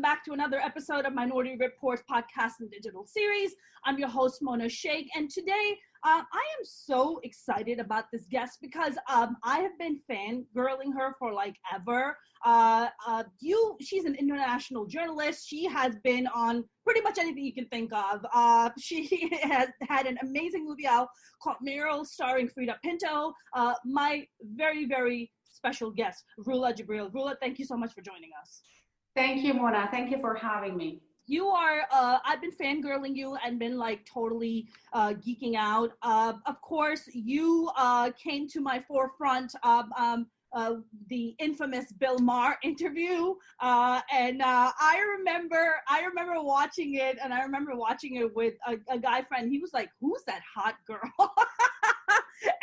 back to another episode of Minority Reportz podcast and digital series. I'm your host, Mona Shaikh, and today I am so excited about this guest because I have been fangirling her for like ever. She's an international journalist. She has been on pretty much anything you can think of. She has had an amazing movie out called Mural, starring Frida Pinto. My very, very special guest, Rula Jebreal. Rula, thank you so much for joining us. Thank you, Mona. Thank you for having me. You are, I've been fangirling you and been like totally geeking out. Of course, you came to my forefront of the infamous Bill Maher interview. And I remember watching it, and I remember watching it with a guy friend. He was like, "Who's that hot girl?"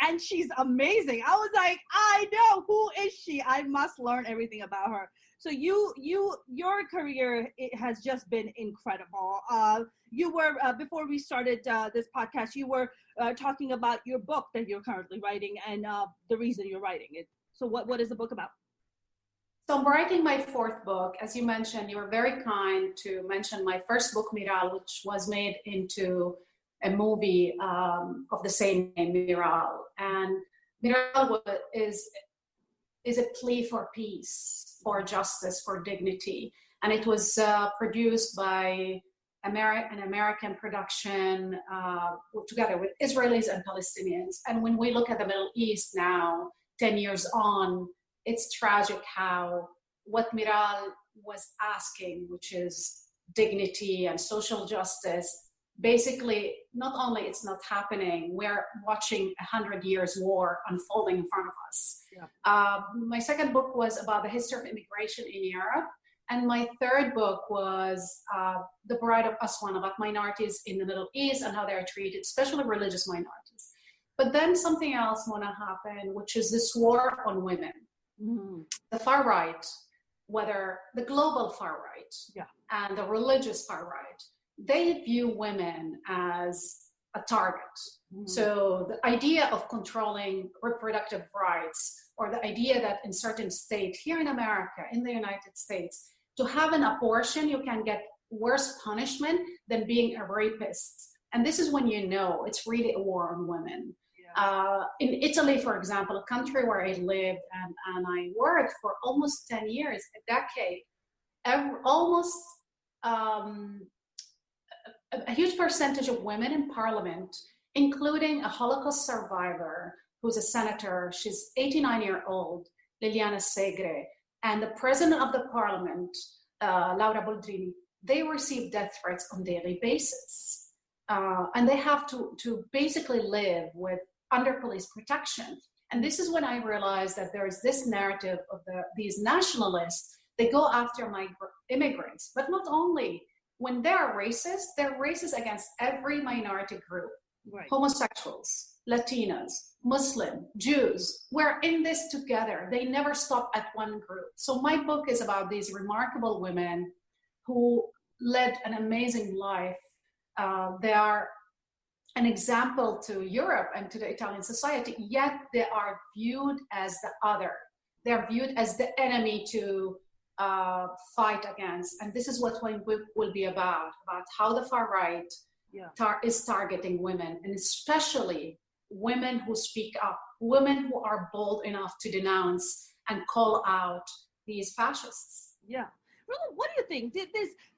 And she's amazing. I was like, I know, who is she? I must learn everything about her. So your career, it has just been incredible. You were, before we started this podcast, you were talking about your book that you're currently writing and the reason you're writing it. So what is the book about? So I'm writing my fourth book. As you mentioned, you were very kind to mention my first book, Mural, which was made into a movie of the same name, Mural. And Mural is a plea for peace, for justice, for dignity. And it was produced by an American production together with Israelis and Palestinians. And when we look at the Middle East now, 10 years on, it's tragic how what Mural was asking, which is dignity and social justice, basically, not only it's not happening, we're watching 100 years war unfolding in front of us. Yeah. My second book was about the history of immigration in Europe. And my third book was The Bride of Aswan, about minorities in the Middle East and how they're treated, especially religious minorities. But then something else, Mona, happened, which is this war on women. Mm-hmm. The far right, whether the global far right, yeah, and the religious far right, they view women as a target. Mm-hmm. So the idea of controlling reproductive rights, or the idea that in certain states, here in America, in the United States, to have an abortion, you can get worse punishment than being a rapist. And this is when you know it's really a war on women. Yeah. In Italy, for example, a country where I lived and I worked for almost 10 years, a decade, a huge percentage of women in parliament, including a Holocaust survivor who's a senator. She's 89-year-old, Liliana Segre, and the president of the parliament, Laura Boldrini. They receive death threats on a daily basis. And they have to basically live under police protection. And this is when I realized that there is this narrative of these nationalists. They go after immigrants, but not only. When they're racist against every minority group. Right. Homosexuals, Latinas, Muslim, Jews. We're in this together. They never stop at one group. So my book is about these remarkable women who led an amazing life. They are an example to Europe and to the Italian society, yet they are viewed as the other. They're viewed as the enemy to fight against. And this is what my book will be about how the far right is targeting women, and especially women who speak up, women who are bold enough to denounce and call out these fascists. Yeah. Really, what do you think?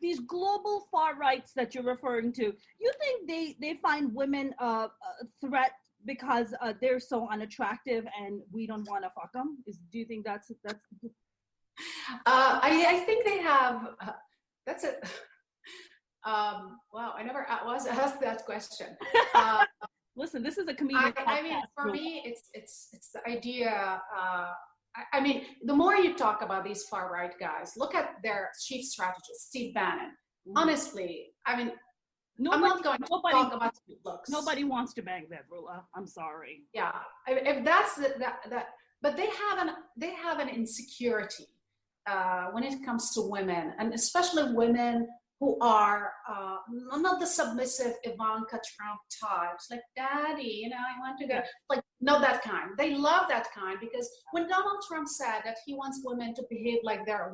These global far rights that you're referring to, you think they find women a threat because they're so unattractive and we don't want to fuck them? Do you think that's I think they have. That's it. Wow, I never was asked that question. Listen, this is a comedian. I mean, for me, it's the idea. I mean, the more you talk about these far right guys, look at their chief strategist, Steve Bannon. Mm-hmm. Honestly, I mean, I'm not going to talk about looks. Nobody wants to bang that, Rula. I'm sorry. Yeah, if that's that, but they have an insecurity when it comes to women, and especially women who are not the submissive Ivanka Trump types, like daddy, I want to go, like, not that kind. They love that kind, because when Donald Trump said that he wants women to behave like their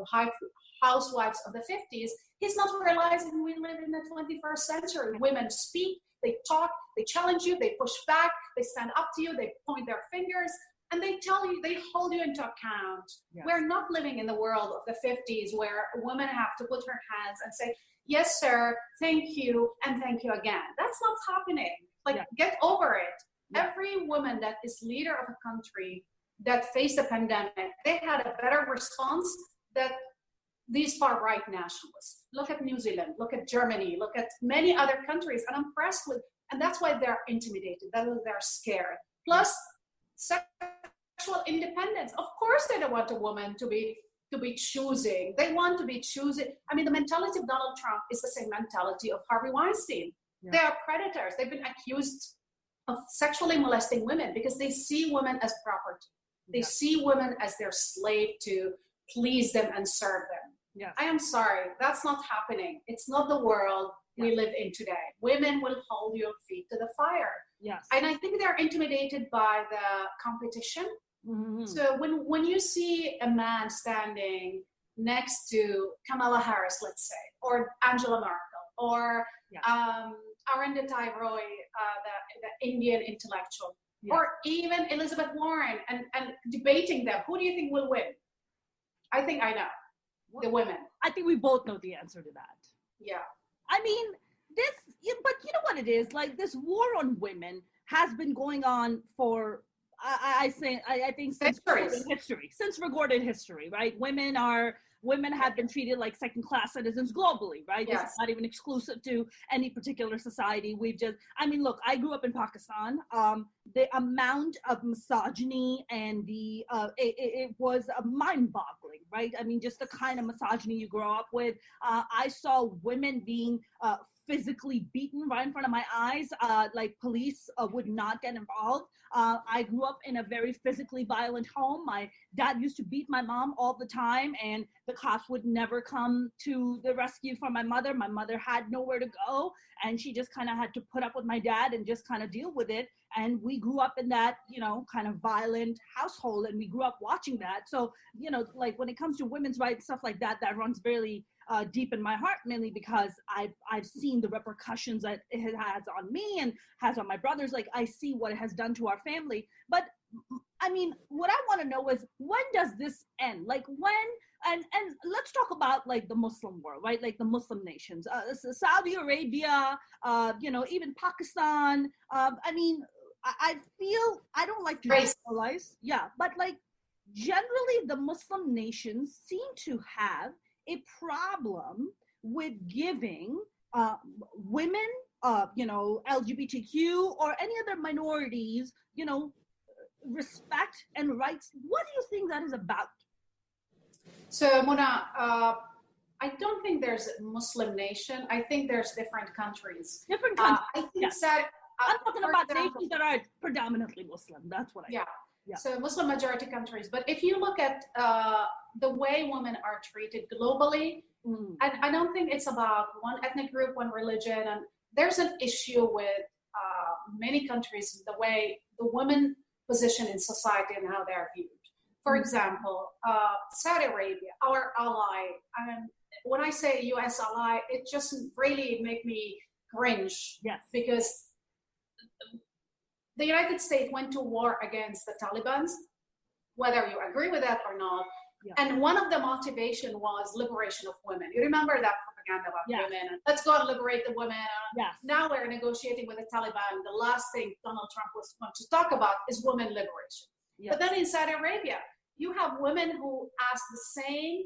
housewives of the 50s, he's not realizing we live in the 21st century. Women speak, they talk, they challenge you, they push back, they stand up to you, they point their fingers, and they tell you, they hold you into account. Yes. We're not living in the world of the 50s where a woman have to put her hands and say, yes, sir, thank you, and thank you again. That's not happening. Like, get over it. Yeah. Every woman that is leader of a country that faced a pandemic, they had a better response than these far-right nationalists. Look at New Zealand, look at Germany, look at many other countries. And I'm impressed with, and that's why they're intimidated, that's why they're scared. Plus, sexual independence. Of course they don't want a woman to be choosing. They want to be choosing. I mean, the mentality of Donald Trump is the same mentality of Harvey Weinstein. Yeah. They are predators. They've been accused of sexually molesting women because they see women as property. They see women as their slave to please them and serve them. Yes. I am sorry, that's not happening. It's not the world we live in today. Women will hold your feet to the fire. Yes. And I think they're intimidated by the competition. Mm-hmm. So when you see a man standing next to Kamala Harris, let's say, or Angela Merkel, or Arundhati Roy, the Indian intellectual, or even Elizabeth Warren, and debating them, who do you think will win? I think I know. The women. I think we both know the answer to that. Yeah. I mean, but you know what it is? Like, this war on women has been going on for, I think since recorded history, right? Women have been treated like second-class citizens globally, right? Yes. This is not even exclusive to any particular society. Look, I grew up in Pakistan. The amount of misogyny and it was mind-boggling, right? I mean, just the kind of misogyny you grow up with. I saw women being physically beaten right in front of my eyes. Like, police would not get involved. I grew up in a very physically violent home. My dad used to beat my mom all the time, and the cops would never come to the rescue for my mother. My mother had nowhere to go, and she just kind of had to put up with my dad and just kind of deal with it. And we grew up in that, kind of violent household, and we grew up watching that. So, like, when it comes to women's rights, stuff like that, that runs really deep in my heart, mainly because I've seen the repercussions that it has on me and has on my brothers. Like, I see what it has done to our family. But I mean, what I want to know is, when does this end? Like, when? And let's talk about, like, the Muslim world, right? Like, the Muslim nations, Saudi Arabia, even Pakistan. I feel, I don't like to generalize, but, like, generally the Muslim nations seem to have a problem with giving women, LGBTQ or any other minorities, respect and rights. What do you think that is about? So, Mona, I don't think there's a Muslim nation. I think there's different countries. Different countries. I think that I'm talking about nations that are predominantly Muslim. That's what I mean. Yeah. So Muslim majority countries. But if you look at the way women are treated globally, I don't think it's about one ethnic group, one religion. And there's an issue with many countries, the way the women position in society and how they're viewed. For example, Saudi Arabia, our ally. When I say U.S. ally, it just really make me cringe. Yes. Because the United States went to war against the Taliban, whether you agree with that or not. Yeah. And one of the motivation was liberation of women. You remember that propaganda about women? Let's go and liberate the women. Yes. Now we're negotiating with the Taliban. The last thing Donald Trump was going to talk about is women liberation. Yeah. But then in Saudi Arabia, you have women who ask the same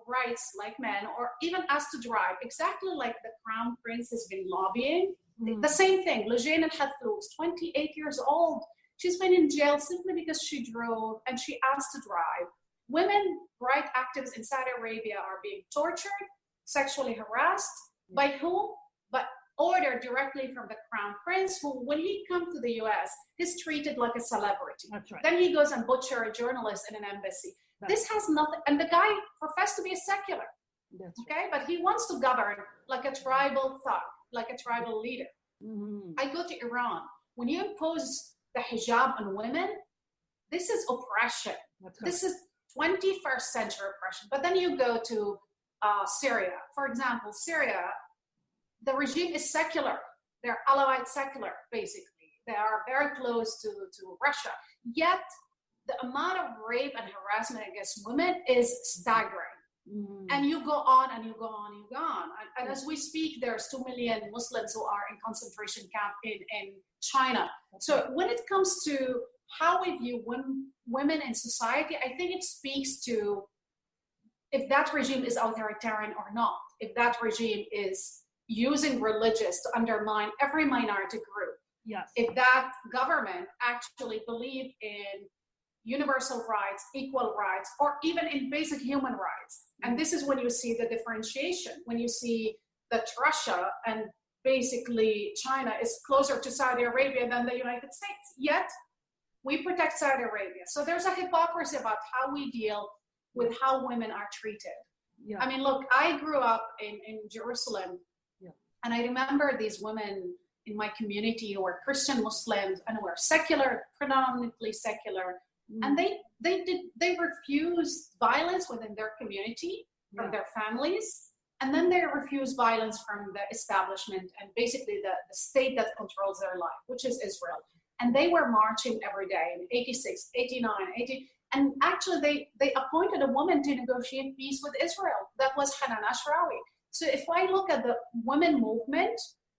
rights like men, or even asked to drive, exactly like the Crown Prince has been lobbying. The same thing. Lajane Al-Hathloul, 28 years old. She's been in jail simply because she drove and she asked to drive. Women rights activists in Saudi Arabia are being tortured, sexually harassed. By whom? But ordered directly from the Crown Prince, who, when he comes to the US, is treated like a celebrity. That's right. Then he goes and butchers a journalist in an embassy. This has nothing, and the guy professed to be a secular. That's okay? But he wants to govern like a tribal thug, like a tribal leader. Mm-hmm. I go to Iran. When you impose the hijab on women, this is oppression. This is 21st century oppression. But then you go to Syria. For example, Syria, the regime is secular. They're Alawite secular, basically. They are very close to Russia. Yet, the amount of rape and harassment against women is staggering. Mm. And you go on and you go on and you go on. And as we speak, there's 2 million Muslims who are in concentration camp in China. So when it comes to how we view women in society, I think it speaks to if that regime is authoritarian or not, if that regime is using religious to undermine every minority group. Yes. If that government actually believe in universal rights, equal rights, or even in basic human rights. And this is when you see the differentiation, when you see that Russia and basically China is closer to Saudi Arabia than the United States. Yet, we protect Saudi Arabia. So there's a hypocrisy about how we deal with how women are treated. Yeah. I mean, look, I grew up in Jerusalem, and I remember these women in my community who were Christian Muslims and who were secular, predominantly secular, and they refused violence within their community, from their families, and then they refused violence from the establishment and basically the state that controls their life, which is Israel. And they were marching every day in 86, 89, 80, and actually they appointed a woman to negotiate peace with Israel. That was Hanan Ashrawi. So if I look at the women movement,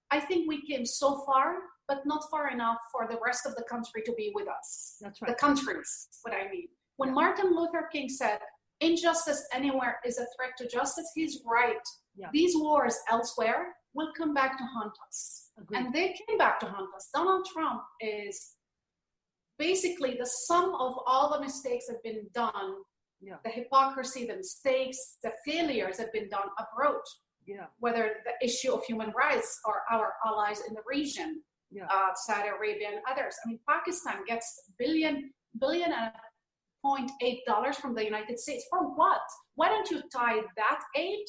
I think we came so far, but not far enough for the rest of the country to be with us. That's right. The countries, what I mean. When Martin Luther King said, injustice anywhere is a threat to justice, he's right. Yeah. These wars elsewhere will come back to haunt us. Agreed. And they came back to haunt us. Donald Trump is basically the sum of all the mistakes that have been done, the hypocrisy, the mistakes, the failures that have been done abroad. Yeah. Whether the issue of human rights or our allies in the region, Saudi Arabia and others. I mean, Pakistan gets $1.8 from the United States. For what? Why don't you tie that aid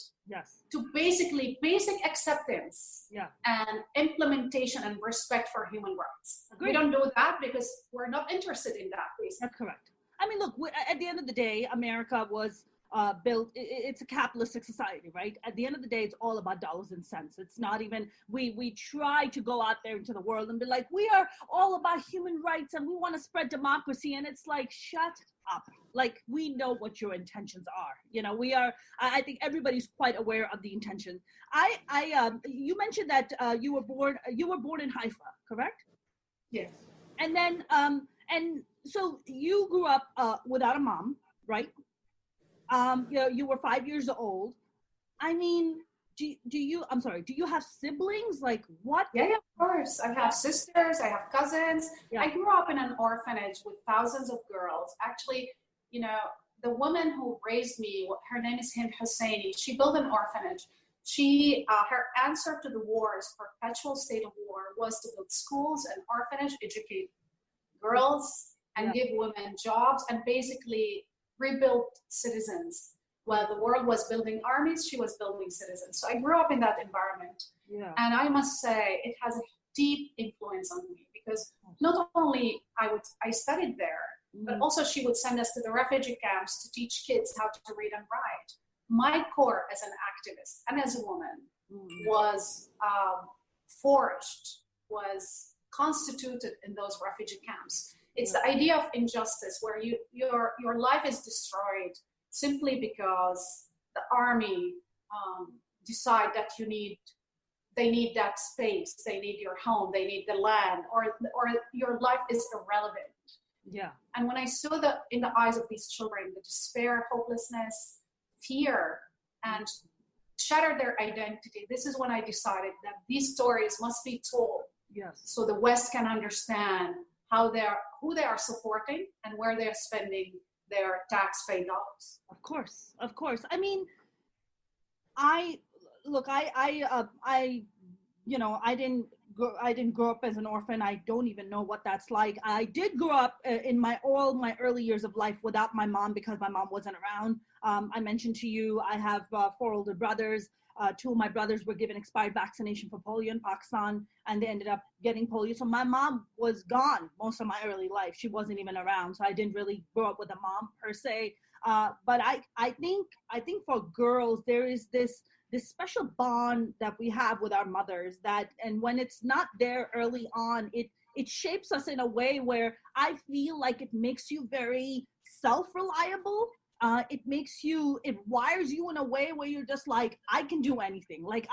to basically basic acceptance and implementation and respect for human rights? Agreed. We don't do that because we're not interested in that, basically. That's correct. I mean, look, at the end of the day, America was built, it's a capitalistic society, right? At the end of the day, it's all about dollars and cents. It's not even, we try to go out there into the world and be like, we are all about human rights and we want to spread democracy. And it's like, shut up. Like, we know what your intentions are. You know, I think everybody's quite aware of the intention. You mentioned that you were born in Haifa, correct? Yes. And then, and so you grew up without a mom, right? You were 5 years old. I mean, do you have siblings? Like what? Yeah, of course. I have sisters, I have cousins. Yeah. I grew up in an orphanage with thousands of girls. Actually, you know, the woman who raised me, her name is Hind Husseini. She built an orphanage. Her answer to the war's perpetual state of war was to build schools and orphanage, educate girls, and give women jobs, and basically rebuild citizens. While the world was building armies, she was building citizens. So I grew up in that environment. Yeah. And I must say, it has a deep influence on me because not only I studied there, but also she would send us to the refugee camps to teach kids how to read and write. My core as an activist and as a woman was forged, was constituted in those refugee camps. It's the idea of injustice where your life is destroyed simply because the army decide that they need that space, they need your home, they need the land, or your life is irrelevant. Yeah. And when I saw in the eyes of these children, the despair, hopelessness, fear, and shatter their identity, this is when I decided that these stories must be told. Yes. So the West can understand who they are supporting and where they're spending their tax-paid dollars. Of course. I mean, I didn't didn't grow up as an orphan. I don't even know what that's like. I did grow up in all my early years of life without my mom because my mom wasn't around. I mentioned to you, I have 4 older brothers. 2 of my brothers were given expired vaccination for polio in Pakistan, and they ended up getting polio. So my mom was gone most of my early life. She wasn't even around. So I didn't really grow up with a mom per se. But I think for girls, there is this special bond that we have with our mothers and when it's not there early on, it shapes us in a way where I feel like it makes you very self-reliable. It wires you in a way where you're just like, I can do anything. Like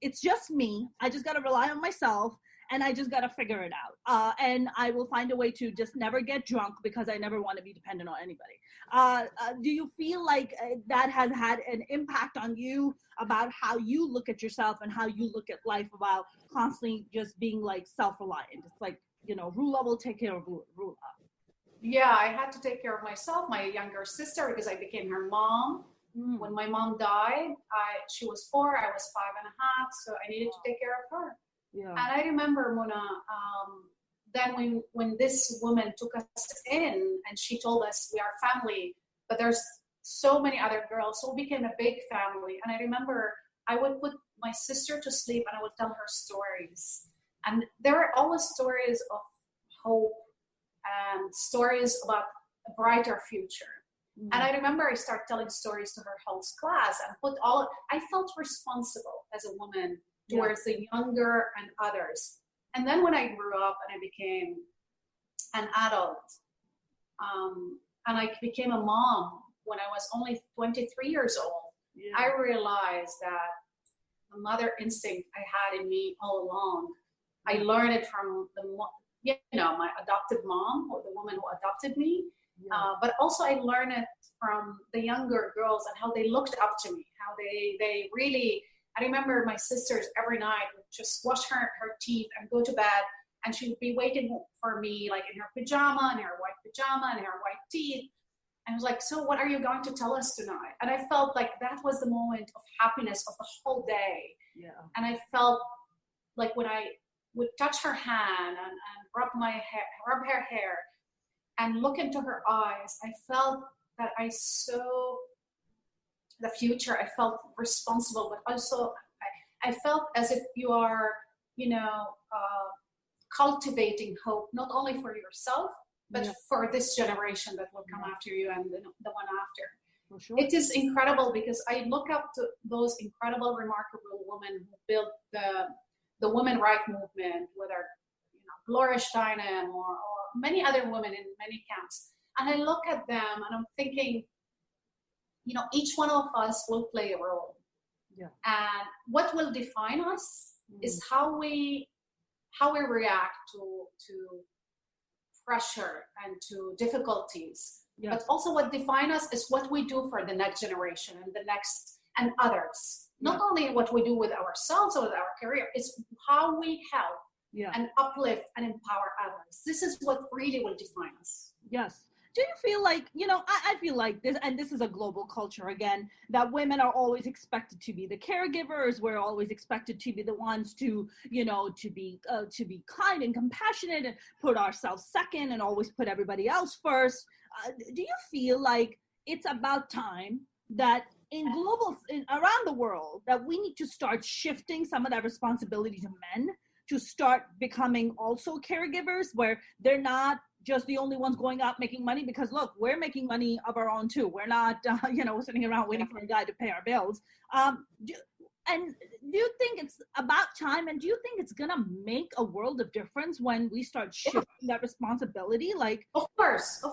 it's just me. I just got to rely on myself and I just got to figure it out. And I will find a way to just never get drunk because I never want to be dependent on anybody. Do you feel like that has had an impact on you about how you look at yourself and how you look at life, about constantly just being like self-reliant? It's like, Rula will take care of Rula. Yeah, I had to take care of myself, my younger sister, because I became her mom. When my mom died, she was 4, I was 5.5, so I needed to take care of her. Yeah. And I remember, Mona, then when this woman took us in and she told us we are family, but there's so many other girls, so we became a big family. And I remember I would put my sister to sleep and I would tell her stories. And there were always stories of hope and stories about a brighter future. And I remember I started telling stories to her whole class and I felt responsible as a woman towards the younger and others. And then when I grew up and I became an adult, and I became a mom when I was only 23 years old, I realized that the mother instinct I had in me all along, I learned it from my adopted mom, or the woman who adopted me. But also I learned it from the younger girls and how they looked up to me, how they really, I remember my sisters every night would just wash her teeth and go to bed, and she would be waiting for me like in her pajama, in her white pajama and her white teeth. And I was like, so what are you going to tell us tonight? And I felt like that was the moment of happiness of the whole day. Yeah. And I felt like when I would touch her hand and rub her hair and look into her eyes, I felt that I saw the future. I felt responsible, but also I felt as if you are, cultivating hope, not only for yourself, but for this generation that will come after you and the one after. For sure. It is incredible because I look up to those incredible, remarkable women who built the women rights movement, whether Gloria Steinem or many other women in many camps. And I look at them and I'm thinking, each one of us will play a role. Yeah. And what will define us is how we react to pressure and to difficulties. Yeah. But also what defines us is what we do for the next generation and the next and others. Not only what we do with ourselves or with our career, it's how we help and uplift and empower others. This is what really will define us. Yes. Do you feel like, I feel like this, and this is a global culture again, that women are always expected to be the caregivers. We're always expected to be the ones to be kind and compassionate and put ourselves second and always put everybody else first. Do you feel like it's about time that around the world that we need to start shifting some of that responsibility to men, to start becoming also caregivers, where they're not just the only ones going out making money? Because look, we're making money of our own too. We're not, sitting around waiting for a guy to pay our bills. And do you think it's about time? And do you think it's gonna make a world of difference when we start shifting that responsibility? Like, of course.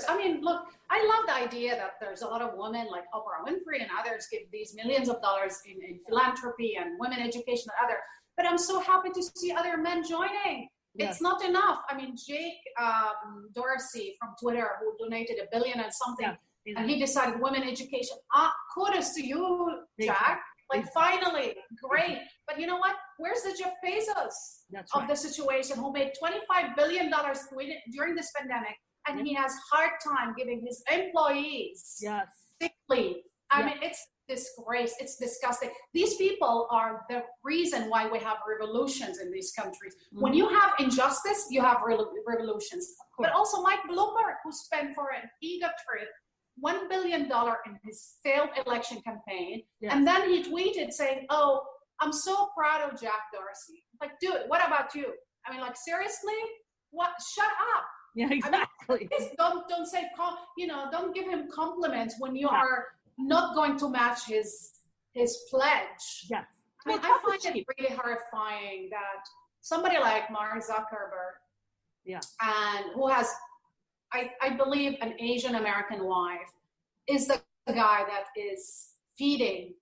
I mean, look, I love the idea that there's a lot of women like Oprah Winfrey and others give these millions of dollars in philanthropy and women education and other. But I'm so happy to see other men joining. It's not enough. I mean, Jake Dorsey from Twitter, who donated $1 billion and something, and he decided women education. Kudos to you, Jack. Like, finally, great. But you know what? Where's the Jeff Bezos of the situation, who made $25 billion during this pandemic, and he has hard time giving his employees sick leave? I mean, disgrace. It's disgusting. These people are the reason why we have revolutions in these countries. Mm-hmm. When you have injustice, you have revolutions. But also Mike Bloomberg, who spent for an ego trip $1 billion in his failed election campaign. Yes. And then he tweeted saying, oh, I'm so proud of Jack Dorsey. Like, dude, what about you? I mean, like, seriously? What? Shut up. Yeah, exactly. I mean, don't say, don't give him compliments when you are not going to match his pledge. Yes. I mean, I find it really horrifying that somebody like Mark Zuckerberg, and who has, I believe, an Asian American wife, is the guy that is feeding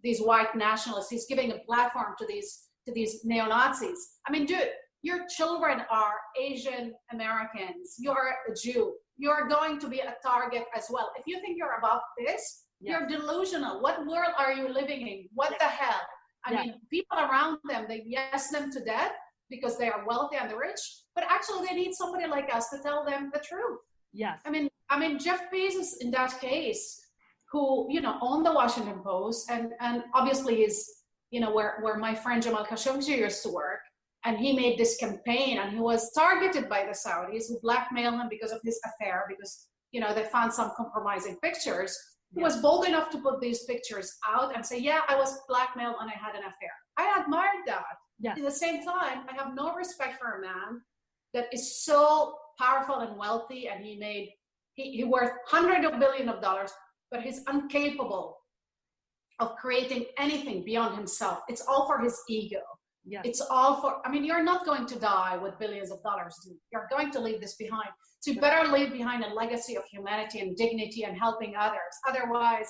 these white nationalists. He's giving a platform to these neo-Nazis. I mean, dude, your children are Asian Americans. You're a Jew. You're going to be a target as well. If you think you're above this, you're delusional. What world are you living in? What the hell? I mean, people around them, they yes them to death because they are wealthy and rich, but actually they need somebody like us to tell them the truth. Yes. I mean, Jeff Bezos in that case, who, owned the Washington Post and obviously is, where my friend Jamal Khashoggi used to work. And he made this campaign and he was targeted by the Saudis who blackmailed him because of his affair, because, they found some compromising pictures. He was bold enough to put these pictures out and say, yeah, I was blackmailed and I had an affair. I admired that. Yes. At the same time, I have no respect for a man that is so powerful and wealthy, and he worth hundreds of billions of dollars, but he's incapable of creating anything beyond himself. It's all for his ego. Yes. It's all for, you're not going to die with billions of dollars. You're going to leave this behind. So you better leave behind a legacy of humanity and dignity and helping others. Otherwise,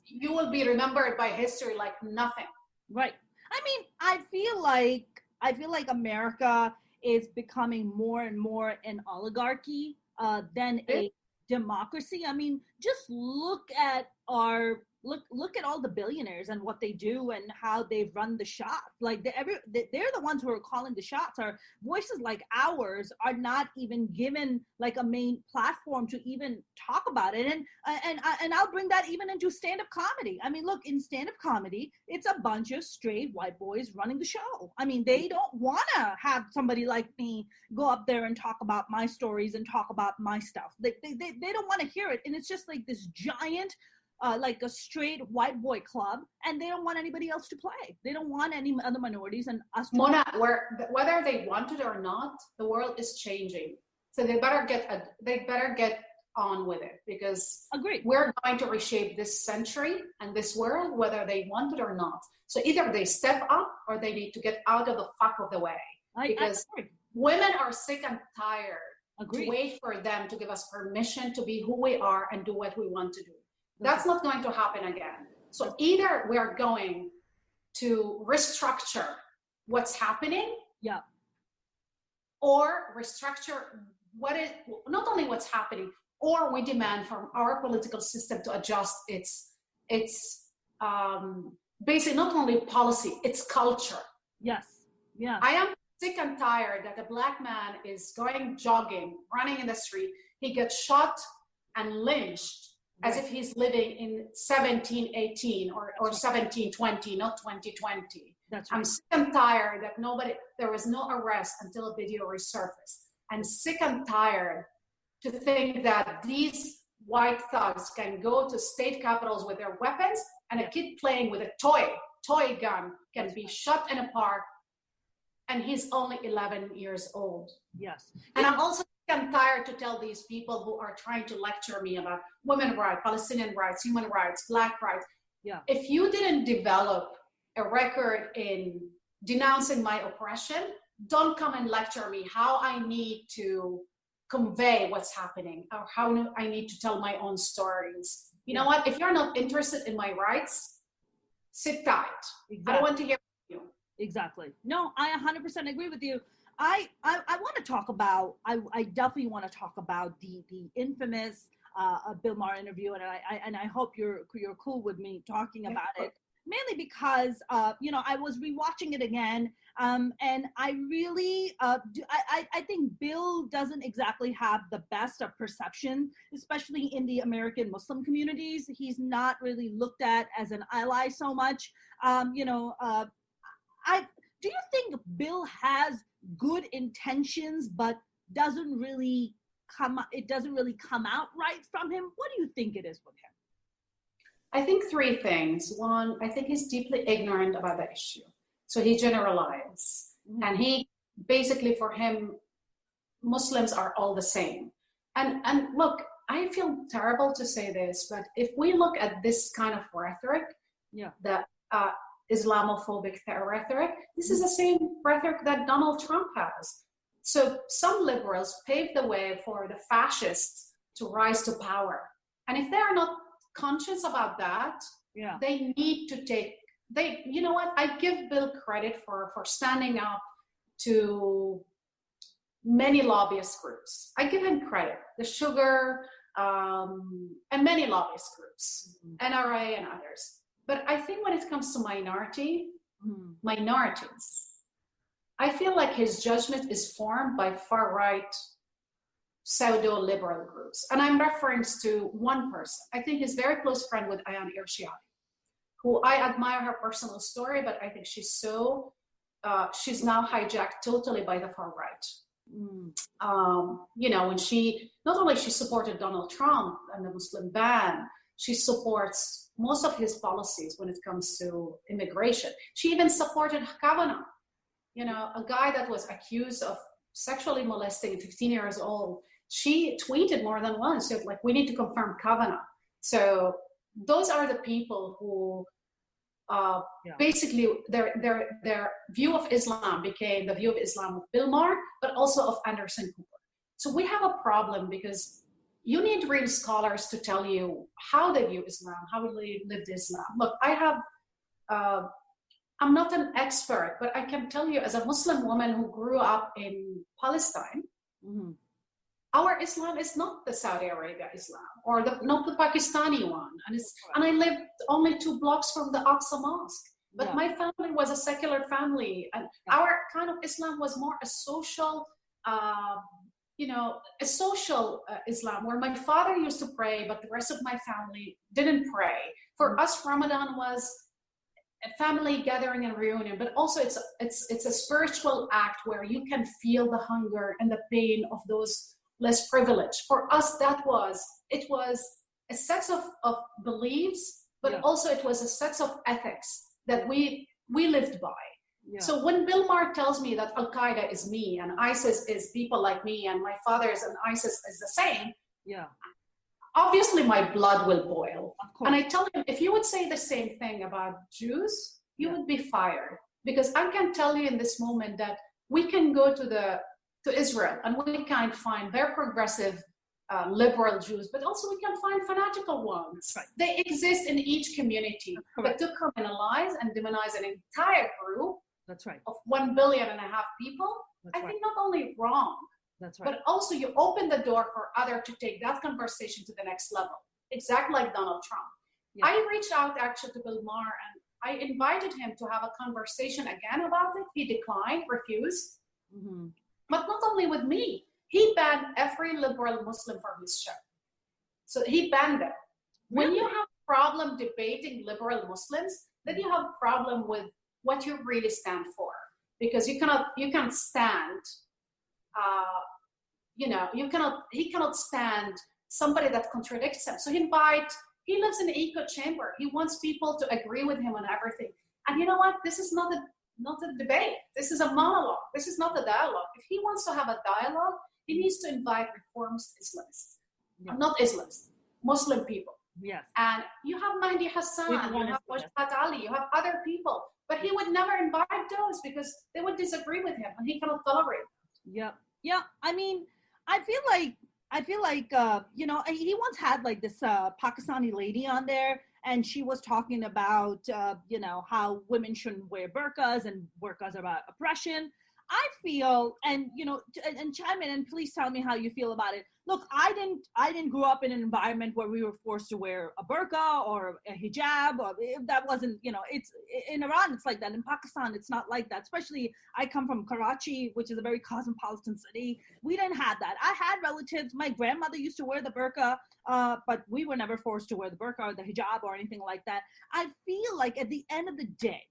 you will be remembered by history like nothing. Right. I feel like America is becoming more and more an oligarchy than a democracy. Just look at look at all the billionaires and what they do and how they've run the shop. Like they're the ones who are calling the shots. Our voices like ours are not even given like a main platform to even talk about it. And I'll bring that even into stand-up comedy. Look, in stand-up comedy, it's a bunch of straight white boys running the show. They don't want to have somebody like me go up there and talk about my stories and talk about my stuff. They don't want to hear it. And it's just like this giant like a straight white boy club, and they don't want anybody else to play. They don't want any other minorities and us to Mona, whether they want it or not, the world is changing. So they better get on with it, because we're going to reshape this century and this world, whether they want it or not. So either they step up or they need to get out of the fuck of the way. Because women are sick and tired to wait for them to give us permission to be who we are and do what we want to do. That's not going to happen again. So either we're going to restructure what's happening, or restructure not only what's happening, or we demand from our political system to adjust its basically not only policy, its culture. Yes. Yeah. I am sick and tired that a black man is going jogging, running in the street. He gets shot and lynched as if he's living in 1718 or 1720, not 2020. That's right. I'm sick and tired that there was no arrest until a video resurfaced. I'm sick and tired to think that these white thugs can go to state capitals with their weapons, and a kid playing with a toy gun can be shot in a park, and he's only 11 years old. Yes. And I'm tired to tell these people who are trying to lecture me about women's rights, Palestinian rights, human rights, black rights. Yeah. If you didn't develop a record in denouncing my oppression, don't come and lecture me how I need to convey what's happening or how I need to tell my own stories. You know what? If you're not interested in my rights, sit tight. Exactly. I don't want to hear from you. Exactly. No, I 100% agree with you. I want to talk about, I definitely want to talk about the infamous Bill Maher interview, and I hope you're cool with me talking about it. mainly because, I was rewatching it again. And I really, I think Bill doesn't exactly have the best of perception, especially in the American Muslim communities. He's not really looked at as an ally so much. I do you think Bill has good intentions, but it doesn't really come out right from him? What do you think it is with him? I think three things. One, I think he's deeply ignorant about the issue. So he generalizes. Mm-hmm. And he basically, for him, Muslims are all the same. And look, I feel terrible to say this, but if we look at this kind of rhetoric, the Islamophobic rhetoric, this is the same rhetoric that Donald Trump has. So some liberals paved the way for the fascists to rise to power. And if they are not conscious about that, they need to you know what, I give Bill credit for standing up to many lobbyist groups. I give him credit, the Sugar, and many lobbyist groups, NRA and others. But I think when it comes to minorities, I feel like his judgment is formed by far-right pseudo-liberal groups. And I'm referring to one person. I think he's very close friend with Ayaan Hirsi, who I admire her personal story, but I think she's now hijacked totally by the far-right. When she supported Donald Trump and the Muslim ban, she supports most of his policies when it comes to immigration. She even supported Kavanaugh, a guy that was accused of sexually molesting 15 years old. She tweeted more than once, like, we need to confirm Kavanaugh. So those are the people who basically their view of Islam became the view of Islam of Bill Maher, but also of Anderson Cooper. So we have a problem because you need real scholars to tell you how they view Islam, how they lived Islam. Look, I'm not an expert, but I can tell you as a Muslim woman who grew up in Palestine, our Islam is not the Saudi Arabia Islam or not the Pakistani one. And I lived only 2 blocks from the Aqsa Mosque. But my family was a secular family. And our kind of Islam was more a social, Islam where my father used to pray, but the rest of my family didn't pray. For us, Ramadan was a family gathering and reunion, but also it's a spiritual act where you can feel the hunger and the pain of those less privileged. For us, it was a set of beliefs, but also it was a set of ethics that we lived by. So when Bill Maher tells me that Al-Qaeda is me and ISIS is people like me and my father's and ISIS is the same, obviously my blood will boil. And I tell him, if you would say the same thing about Jews, you would be fired. Because I can tell you in this moment that we can go to Israel and we can find very progressive liberal Jews, but also we can find fanatical ones. They exist in each community. But to criminalize and demonize an entire group of 1.5 billion people, I think not only wrong, but also you open the door for others to take that conversation to the next level, exactly like Donald Trump. I reached out actually to Bill Maher and I invited him to have a conversation again about it. He declined, refused. But not only with me, he banned every liberal Muslim from his show. So he banned them. When you have a problem debating liberal Muslims, then you have a problem with what you really stand for. Because he cannot stand he cannot stand somebody that contradicts him. So he lives in an echo chamber. He wants people to agree with him on everything. And you know what? This is not a debate. This is a monologue. This is not a dialogue. If he wants to have a dialogue, he needs to invite reformist Islamists. Not Islamists, Muslim people. And you have Mahdi Hassan, you have Wajdat Ali, you have other people. But he would never invite those because they would disagree with him and he cannot tolerate them. I mean, I feel like he once had like this Pakistani lady on there, and she was talking about how women shouldn't wear burqas and burqas are about oppression. I feel, and and chime in and please tell me how you feel about it. Look, I didn't grow up in an environment where we were forced to wear a burqa or a hijab, or that wasn't, it's in Iran, it's like that. In Pakistan, it's not like that. Especially, I come from Karachi, which is a very cosmopolitan city. We didn't have that. I had relatives. My grandmother used to wear the burqa, but we were never forced to wear the burqa or the hijab or anything like that. I feel like at the end of the day,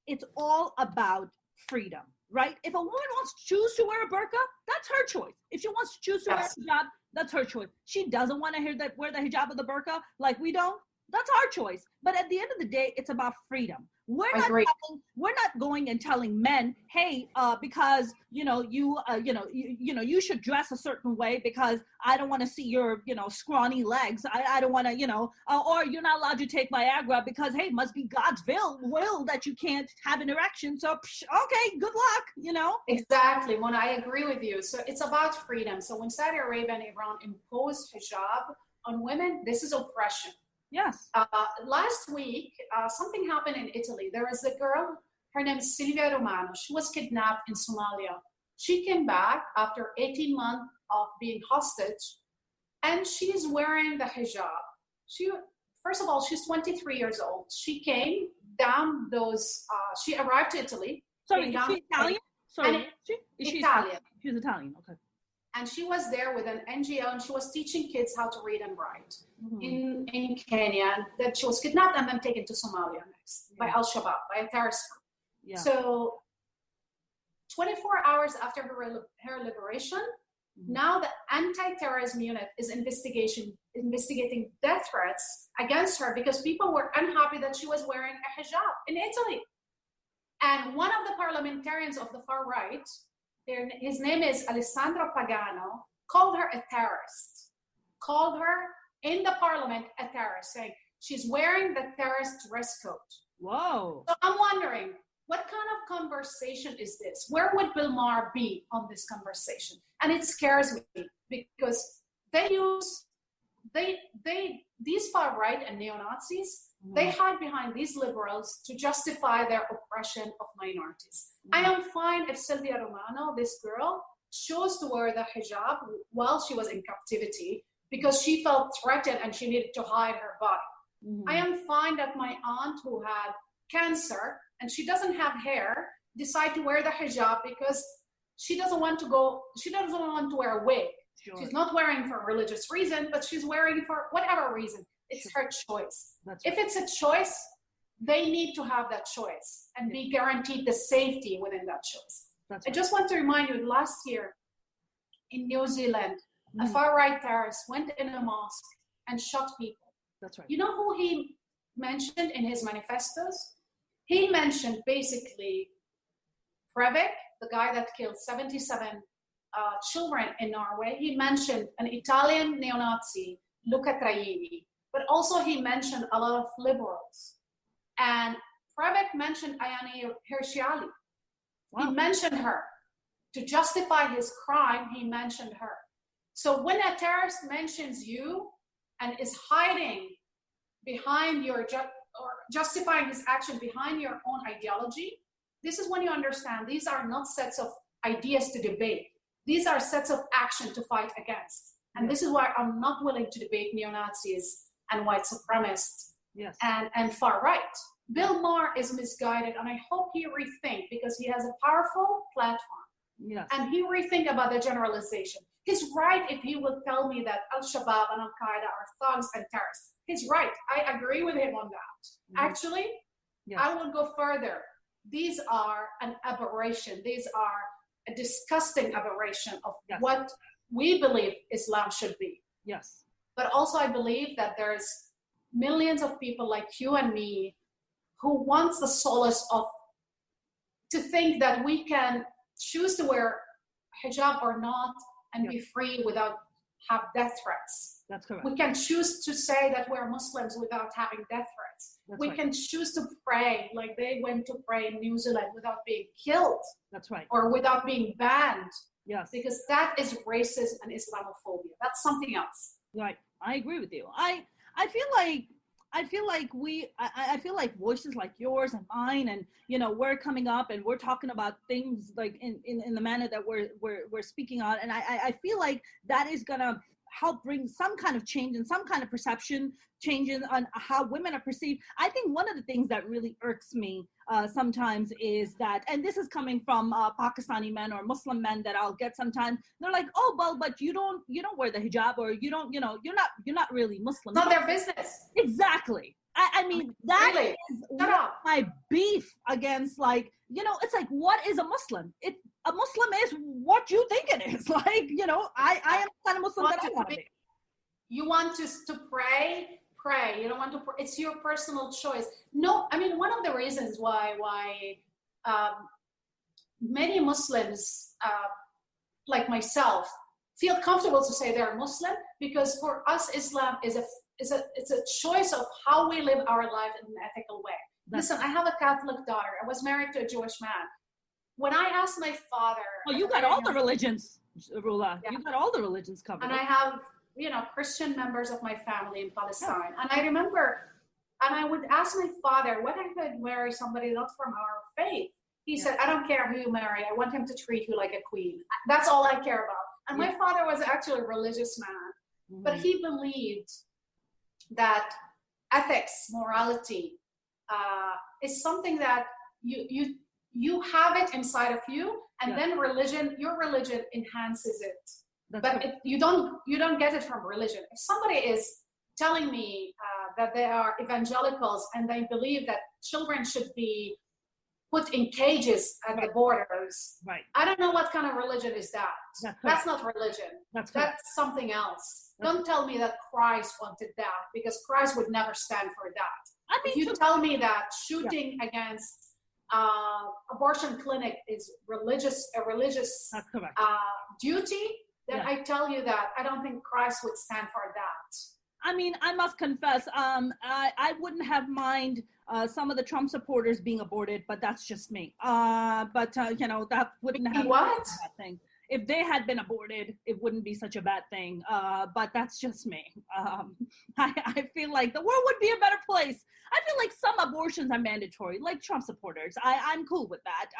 it's all about freedom, right? If a woman wants to choose to wear a burqa, that's her choice. If she wants to choose to wear a hijab, that's her choice. She doesn't want to wear the hijab or the burqa like we don't. That's our choice. But at the end of the day, it's about freedom. We're not going and telling men, hey, because you should dress a certain way because I don't want to see your scrawny legs. I don't want to or you're not allowed to take Viagra because hey, must be God's will that you can't have an erection. So okay, good luck. Exactly, Mona. I agree with you. So it's about freedom. So when Saudi Arabia and Iran imposed hijab on women, this is oppression. Yes. Last week, something happened in Italy. There was a girl, her name is Silvia Romano. She was kidnapped in Somalia. She came back after 18 months of being hostage, and she's wearing the hijab. First of all, she's 23 years old. She came down she arrived to Italy. Sorry, is she Italian? Sorry, is she Italian. She's Italian, okay. And she was there with an NGO, and she was teaching kids how to read and write in Kenya. And that she was kidnapped and then taken to Somalia next by Al-Shabaab, by a terrorist group. Yeah. So 24 hours after her liberation, now the anti-terrorism unit is investigating death threats against her because people were unhappy that she was wearing a hijab in Italy. And one of the parliamentarians of the far right, his name is Alessandro Pagano, called her a terrorist, called her in the parliament a terrorist, saying she's wearing the terrorist dress code. Whoa. So I'm wondering, what kind of conversation is this? Where would Bill Maher be on this conversation? And it scares me because these far right and neo-Nazis, they hide behind these liberals to justify their oppression of minorities. I am fine if Silvia Romano, this girl, chose to wear the hijab while she was in captivity because she felt threatened and she needed to hide her body. I am fine that my aunt who had cancer and she doesn't have hair decide to wear the hijab because she doesn't want to wear a wig. Sure. She's not wearing for a religious reason, but she's wearing for whatever reason. It's her choice. If it's a choice, they need to have that choice and be guaranteed the safety within that choice. I just want to remind you, last year in New Zealand, a far-right terrorist went in a mosque and shot people. That's right. You know who he mentioned in his manifestos? He mentioned basically Breivik, the guy that killed 77 children in Norway. He mentioned an Italian neo-Nazi, Luca Traini, but also he mentioned a lot of liberals. And Breivik mentioned Ayane Hirshali. Wow. He mentioned her. To justify his crime, he mentioned her. So when a terrorist mentions you and is hiding behind or justifying his action behind your own ideology, this is when you understand these are not sets of ideas to debate. These are sets of action to fight against. And this is why I'm not willing to debate neo-Nazis and white supremacists and far right. Bill Maher is misguided, and I hope he rethink because he has a powerful platform. Yes. And he rethink about the generalization. He's right if he will tell me that Al-Shabaab and Al-Qaeda are thugs and terrorists. He's right. I agree with him on that. Actually, I will go further. These are an aberration. These are a disgusting aberration of what we believe Islam should be. Yes. But also I believe that there's millions of people like you and me who wants the solace of to think that we can choose to wear hijab or not and be free without have death threats. That's correct. We can choose to say that we're Muslims without having death threats. We can choose to pray like they went to pray in New Zealand without being killed. That's right. Or without being banned. Yes. Because that is racism and Islamophobia. That's something else. Right. I agree with you. I feel like I feel like I feel like voices like yours and mine, and we're coming up and we're talking about things like in the manner that we're speaking on, and I feel like that is gonna help bring some kind of change and some kind of perception changes on how women are perceived. I think one of the things that really irks me sometimes is that, and this is coming from Pakistani men or Muslim men that I'll get sometimes. They're like, oh well, but you don't wear the hijab, or you don't, you're not really Muslim. It's not their business. Exactly. I mean, that really? is my beef against, like, it's like, what is a Muslim? A Muslim is what you think it is. Like, I am the kind of Muslim that I want to be. You want to pray. You don't want to pray. It's your personal choice. No, I mean, one of the reasons why many Muslims, like myself, feel comfortable to say they're Muslim, because for us, Islam is it's a choice of how we live our life in an ethical way. Listen, I have a Catholic daughter. I was married to a Jewish man. When I asked my father... Oh, you got all the religions, Rula. Yeah. You got all the religions covered. And I have, Christian members of my family in Palestine. And I remember, and I would ask my father, what if I marry somebody not from our faith? He said, I don't care who you marry. I want him to treat you like a queen. That's all I care about. And my father was actually a religious man, but he believed that ethics, morality, is something that you have it inside of you, and then your religion enhances it. You don't get it from religion. If somebody is telling me that they are evangelicals and they believe that children should be put in cages at the borders, I don't know what kind of religion is that. That's not religion. That's something else. Don't tell me that Christ wanted that, because Christ would never stand for that. I mean, if you tell me that shooting against abortion clinic is a religious duty, then I tell you that I don't think Christ would stand for that. I mean, I must confess, I wouldn't have mind some of the Trump supporters being aborted, but that's just me. That wouldn't have been a bad thing. If they had been aborted, it wouldn't be such a bad thing. But that's just me. I feel like the world would be a better place. I feel like some abortions are mandatory, like Trump supporters. I'm cool with that,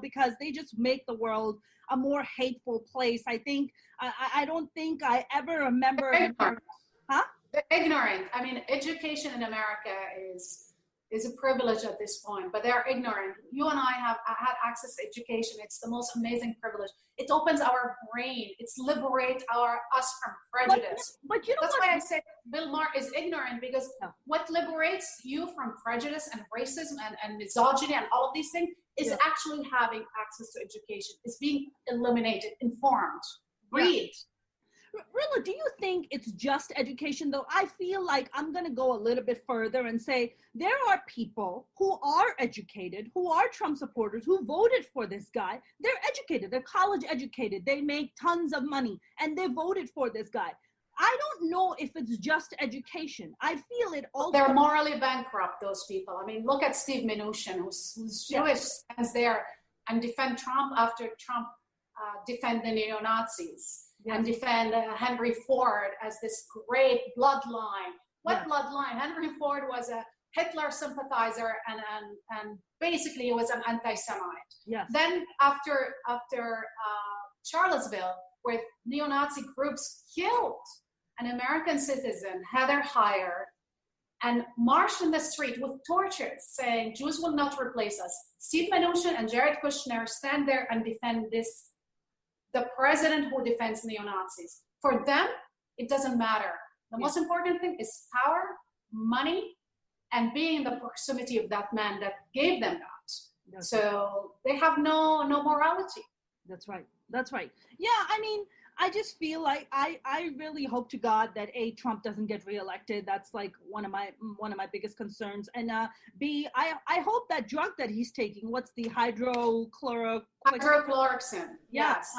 because they just make the world a more hateful place. I think, I don't think I ever remember. Huh? They're ignorant. I mean, education in America is a privilege at this point, but they're ignorant. You and I have had access to education. It's the most amazing privilege. It opens our brain. It's liberate us from prejudice. But that's why I say Bill Maher is ignorant, because what liberates you from prejudice and racism and misogyny and all of these things is actually having access to education. It's being illuminated, informed, read. Rula, do you think it's just education, though? I feel like I'm going to go a little bit further and say there are people who are educated, who are Trump supporters, who voted for this guy. They're educated. They're college educated. They make tons of money, and they voted for this guy. I don't know if it's just education. I feel it also. They're morally bankrupt, those people. I mean, look at Steve Mnuchin, who's Jewish, stands there and defend Trump after Trump defend the neo-Nazis. And defend Henry Ford as this great bloodline. What bloodline? Henry Ford was a Hitler sympathizer and basically he was an anti-Semite. Yes. Then after Charlottesville, where neo-Nazi groups killed an American citizen, Heather Heyer, and marched in the street with torches saying, Jews will not replace us. Steve Mnuchin and Jared Kushner stand there and defend the president who defends neo-Nazis. For them, it doesn't matter. The most important thing is power, money, and being in the proximity of that man that gave them that. So they have no morality. That's right. Yeah, I mean, I just feel like I really hope to God that A, Trump doesn't get reelected. That's like one of my biggest concerns. And B, I hope that drug that he's taking, what's the hydrochloroquine? Yes.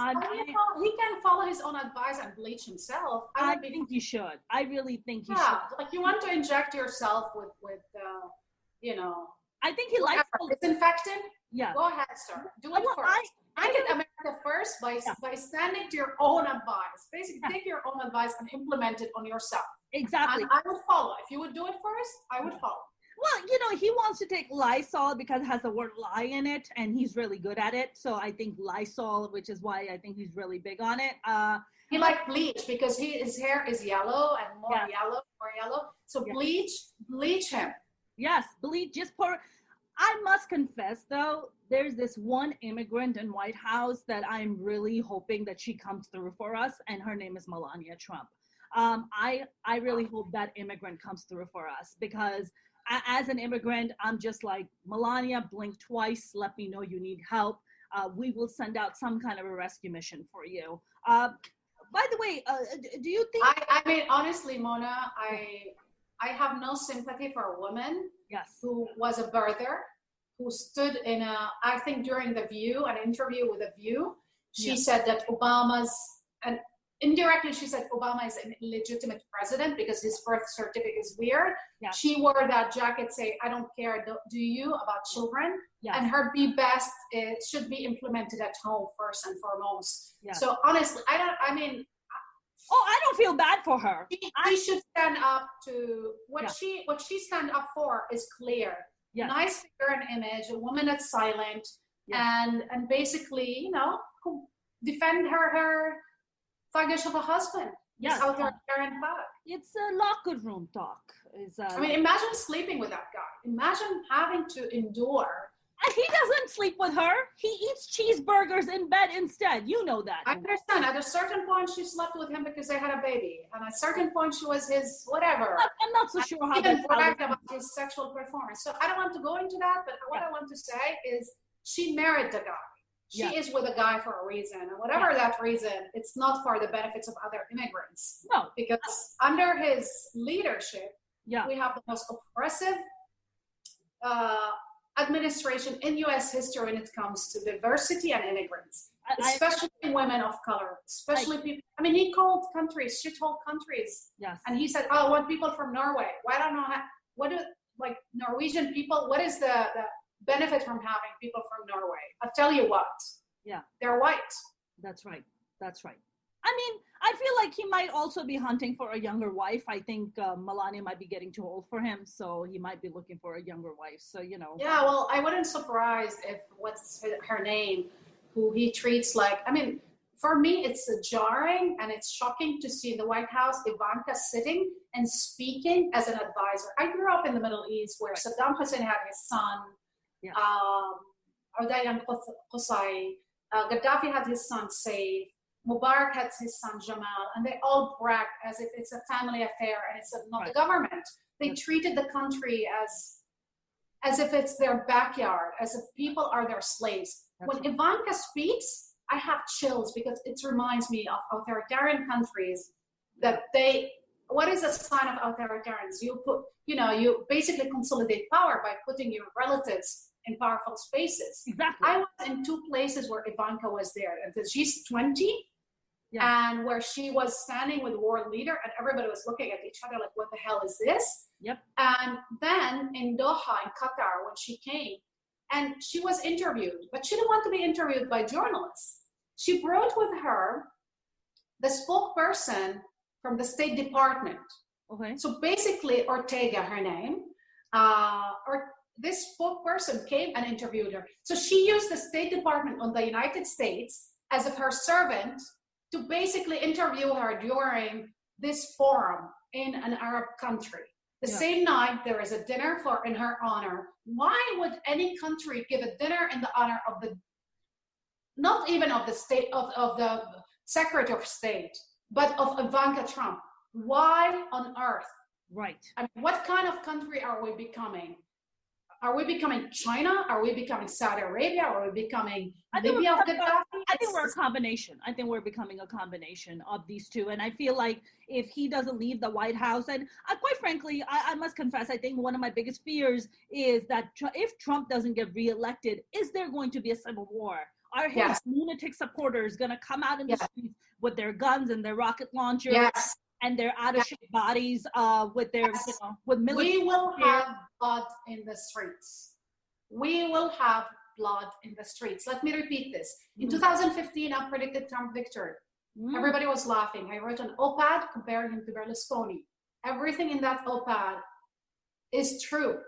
He can follow his own advice and bleach himself. I think he should. I really think he should. Like you want to inject yourself with I think he likes disinfectant. Yeah. Go ahead, sir. Do it first. I get America first by standing to your own advice. Basically, take your own advice and implement it on yourself. Exactly. And I would follow. If you would do it first, I would follow. Well, he wants to take Lysol because it has the word lie in it, and he's really good at it. So I think Lysol, which is why I think he's really big on it. He likes bleach because his hair is yellow and more yellow. So bleach him. Yes, bleach. Just pour. I must confess, though, there's this one immigrant in White House that I'm really hoping that she comes through for us, and her name is Melania Trump. I really hope that immigrant comes through for us because as an immigrant, I'm just like, Melania, blink twice, let me know you need help. We will send out some kind of a rescue mission for you. By the way, do you think... I mean, honestly, Mona, I have no sympathy for a woman who was a birther, who stood in I think during The View, an interview with The View, she said that and indirectly she said Obama is an illegitimate president because his birth certificate is weird. Yeah. She wore that jacket, say, I don't care, do you, about children? Yes. And her be best, it should be implemented at home first and foremost. Yes. So honestly, I don't feel bad for her. She should stand up to what she stand up for is clear. Yes. Nice figure and image, a woman that's silent, and basically, defend her thuggish of a husband. Yes. Out there and thug. It's a locker room talk. I mean, imagine sleeping with that guy. Imagine having to endure. He doesn't sleep with her. He eats cheeseburgers in bed instead. You know that. I understand. At a certain point, she slept with him because they had a baby. And at a certain point, she was his whatever. I'm not so sure how they bragged about his sexual performance. So I don't want to go into that, but what I want to say is she married the guy. She is with a guy for a reason. And whatever that reason, it's not for the benefits of other immigrants. No. Because under his leadership, we have the most oppressive administration in U.S. history when it comes to diversity and immigrants, especially women of color, especially people. I mean, he called countries shithole countries. Yes. And he said, "Oh, I want people from Norway. Why don't I? What do Norwegian people? What is the benefit from having people from Norway? I'll tell you what. Yeah. They're white. That's right. I mean, I feel like he might also be hunting for a younger wife. I think Melania might be getting too old for him, so he might be looking for a younger wife. So, Yeah, well, I wouldn't surprise if what's her name, who he treats like, I mean, for me, it's jarring and it's shocking to see in the White House Ivanka sitting and speaking as an advisor. I grew up in the Middle East where Saddam Hussein had his son, Ardaian Qusay, Gaddafi had his son Saif, Mubarak had his son Jamal, and they all brag as if it's a family affair and it's not the government. They treated the country as if it's their backyard, as if people are their slaves. When Ivanka speaks, I have chills because it reminds me of authoritarian countries that what is a sign of authoritarians? You basically consolidate power by putting your relatives in powerful spaces. Exactly. I was in two places where Ivanka was there. She's 20, and where she was standing with the world leader, and everybody was looking at each other like, what the hell is this? Yep. And then in Doha, in Qatar, when she came, and she was interviewed, but she didn't want to be interviewed by journalists. She brought with her the spokesperson from the State Department. Okay. So basically, Ortega, her name, this spokesperson came and interviewed her. So she used the State Department of the United States as if her servant to basically interview her during this forum in an Arab country. The same night, there is a dinner in her honor. Why would any country give a dinner in the honor of not even of the state, of the Secretary of State, but of Ivanka Trump? Why on earth? Right. I mean, what kind of country are we becoming? Are we becoming China? Are we becoming Saudi Arabia? Are we becoming Libya? I think we're a combination. I think we're becoming a combination of these two. And I feel like if he doesn't leave the White House, and quite frankly, I must confess, I think one of my biggest fears is that if Trump doesn't get reelected, is there going to be a civil war? Are his lunatic supporters going to come out in the streets with their guns and their rocket launchers? Yes. And their out-of-shape bodies with their, with military. We will have blood in the streets. we will have blood in the streets. Let me repeat this. In 2015, I predicted Trump victory. Everybody was laughing. I wrote an op-ed comparing him to Berlusconi. Everything in that op-ed is true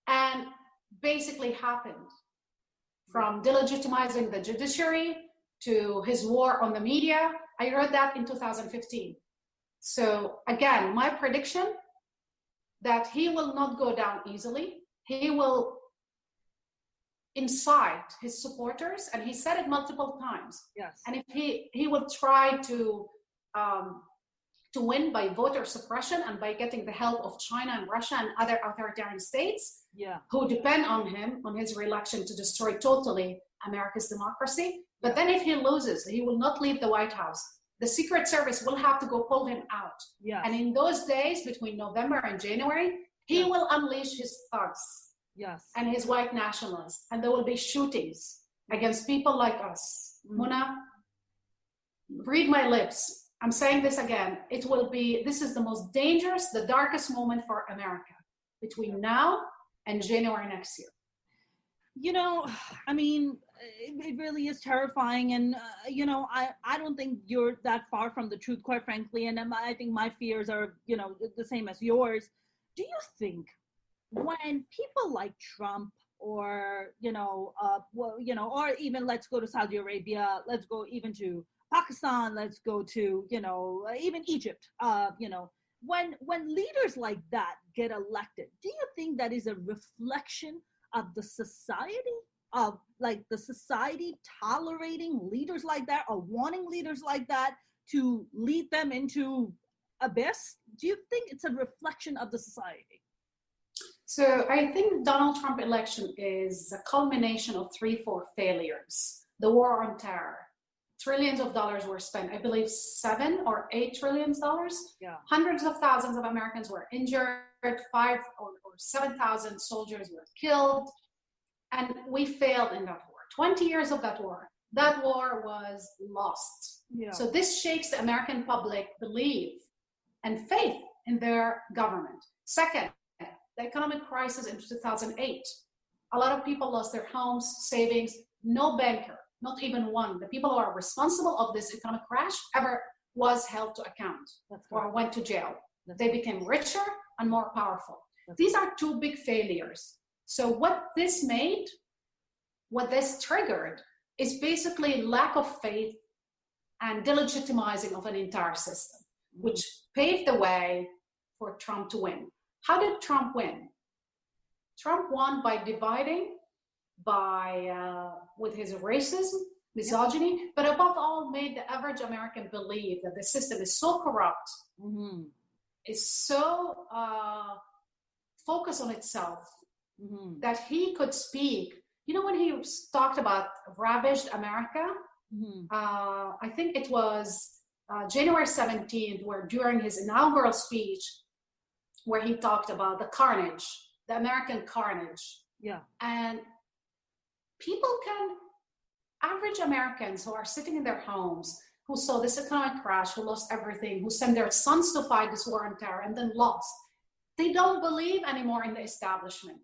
and basically happened. From delegitimizing the judiciary to his war on the media. I wrote that in 2015. So again, my prediction that he will not go down easily. He will incite his supporters, and he said it multiple times. Yes. And if he will try to win by voter suppression and by getting the help of China and Russia and other authoritarian states who depend on him, on his re-election, to destroy totally America's democracy. But then if he loses, he will not leave the White House. The Secret Service will have to go pull him out. Yes. And in those days between November and January, he will unleash his thugs and his white nationalists. And there will be shootings against people like us. Muna, read my lips. I'm saying this again. This is the most dangerous, the darkest moment for America between now and January next year. You know, I mean, it really is terrifying. And, you know, I don't think you're that far from the truth, quite frankly. And I think my fears are, you know, the same as yours. Do you think when people like Trump or, you know, or even let's go to Saudi Arabia, let's go even to Pakistan, let's go to, you know, even Egypt, you know, when leaders like that get elected, do you think that is a reflection of the society, of like the society tolerating leaders like that or wanting leaders like that to lead them into abyss? Do you think it's a reflection of the society? So I think Donald Trump election is a culmination of 3-4 failures. The war on terror. Trillions of dollars were spent. I believe $7 or $8 trillion. Yeah. Hundreds of thousands of Americans were injured. 5,000 or 7,000 soldiers were killed. And we failed in that war. 20 years of that war. That war was lost. Yeah. So this shakes the American public belief and faith in their government. Second, the economic crisis in 2008. A lot of people lost their homes, savings. No banker, not even one, the people who are responsible of this economic crash ever was held to account or went to jail. They became richer and more powerful. These are two big failures. So what this triggered is basically lack of faith and delegitimizing of an entire system, which paved the way for Trump to win. How did Trump win? Trump won by dividing, with his racism, misogyny, but above all made the average American believe that the system is so corrupt, is so focused on itself, that he could speak. You know, when he talked about ravaged America, I think it was January 17th, where during his inaugural speech, where he talked about the carnage, the American carnage. Yeah. And average Americans who are sitting in their homes, who saw this economic crash, who lost everything, who sent their sons to fight this war on terror and then lost, they don't believe anymore in the establishment.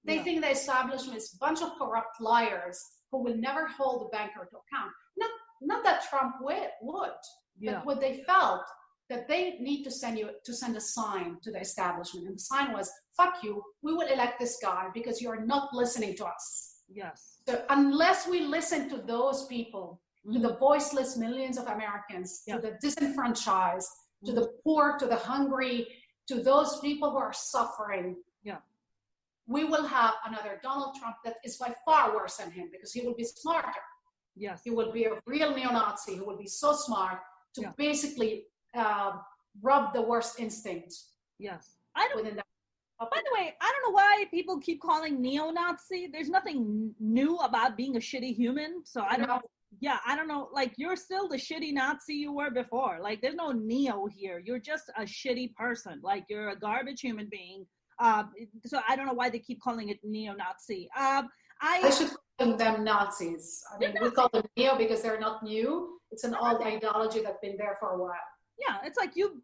They think the establishment is a bunch of corrupt liars who will never hold the banker to account. Not that Trump would, but what they felt that they need to send a sign to the establishment. And the sign was, fuck you, we will elect this guy because you're not listening to us. Yes. So unless we listen to those people, to the voiceless millions of Americans, to the disenfranchised, to the poor, to the hungry, to those people who are suffering, we will have another Donald Trump that is by far worse than him, because he will be smarter. Yes. He will be a real neo-Nazi who will be so smart to basically rub the worst instinct. Yes. Within that. By the way, I don't know why people keep calling neo-Nazi. There's nothing new about being a shitty human. So I don't know. Yeah, I don't know. Like, you're still the shitty Nazi you were before. Like, there's no neo here. You're just a shitty person. Like, you're a garbage human being. So I don't know why they keep calling it neo-Nazi. I should call them Nazis. I mean, we call them neo because they're not new. It's an old ideology that's been there for a while. Yeah, it's like you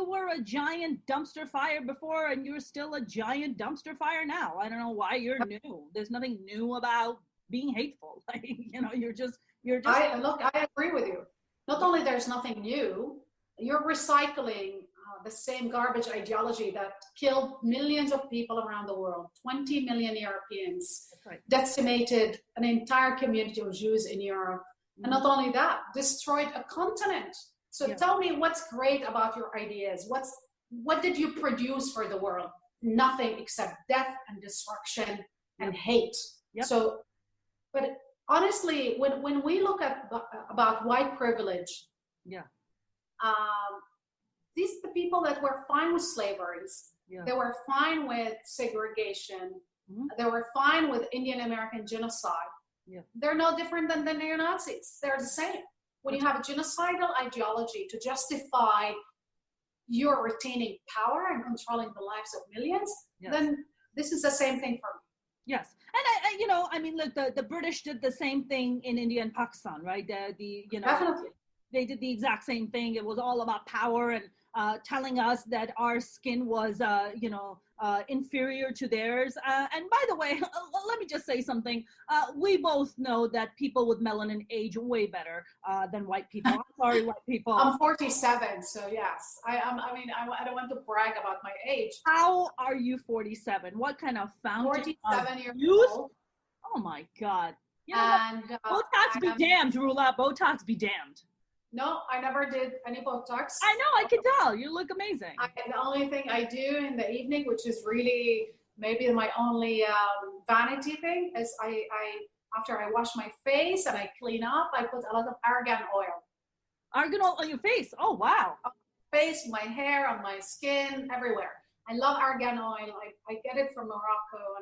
were a giant dumpster fire before, and you're still a giant dumpster fire now. I don't know why you're new. There's nothing new about being hateful. Like, you're just. I agree with you. Not only there's nothing new, you're recycling the same garbage ideology that killed millions of people around the world, 20 million Europeans, Right. decimated an entire community of Jews in Europe. And not only that, destroyed a continent. So tell me what's great about your ideas. What did you produce for the world? Nothing except death and destruction and hate. Yep. So, but honestly, when we look at about white privilege, these are the people that were fine with slaveries. They were fine with segregation. They were fine with Indian American genocide. They're no different than the neo-Nazis. They're the same. When you have a genocidal ideology to justify your retaining power and controlling the lives of millions, then this is the same thing for me. Yes, and I mean, look, the British did the same thing in India and Pakistan, right? Definitely. They did the exact same thing. It was all about power and telling us that our skin was, inferior to theirs. And by the way, let me just say something. We both know that people with melanin age way better than white people. I'm sorry, white people. I'm 47, so yes. I don't want to brag about my age. How are you 47? What kind of fountain 47 years old. Oh my God. And Botox be damned, Rula. Botox be damned. No, I never did any Botox. I know, I can tell. You look amazing. The only thing I do in the evening, which is really maybe my only vanity thing, is I after I wash my face and I clean up, I put a lot of argan oil. Argan oil on your face? Oh, wow. On my face, my hair, on my skin, everywhere. I love argan oil. I get it from Morocco,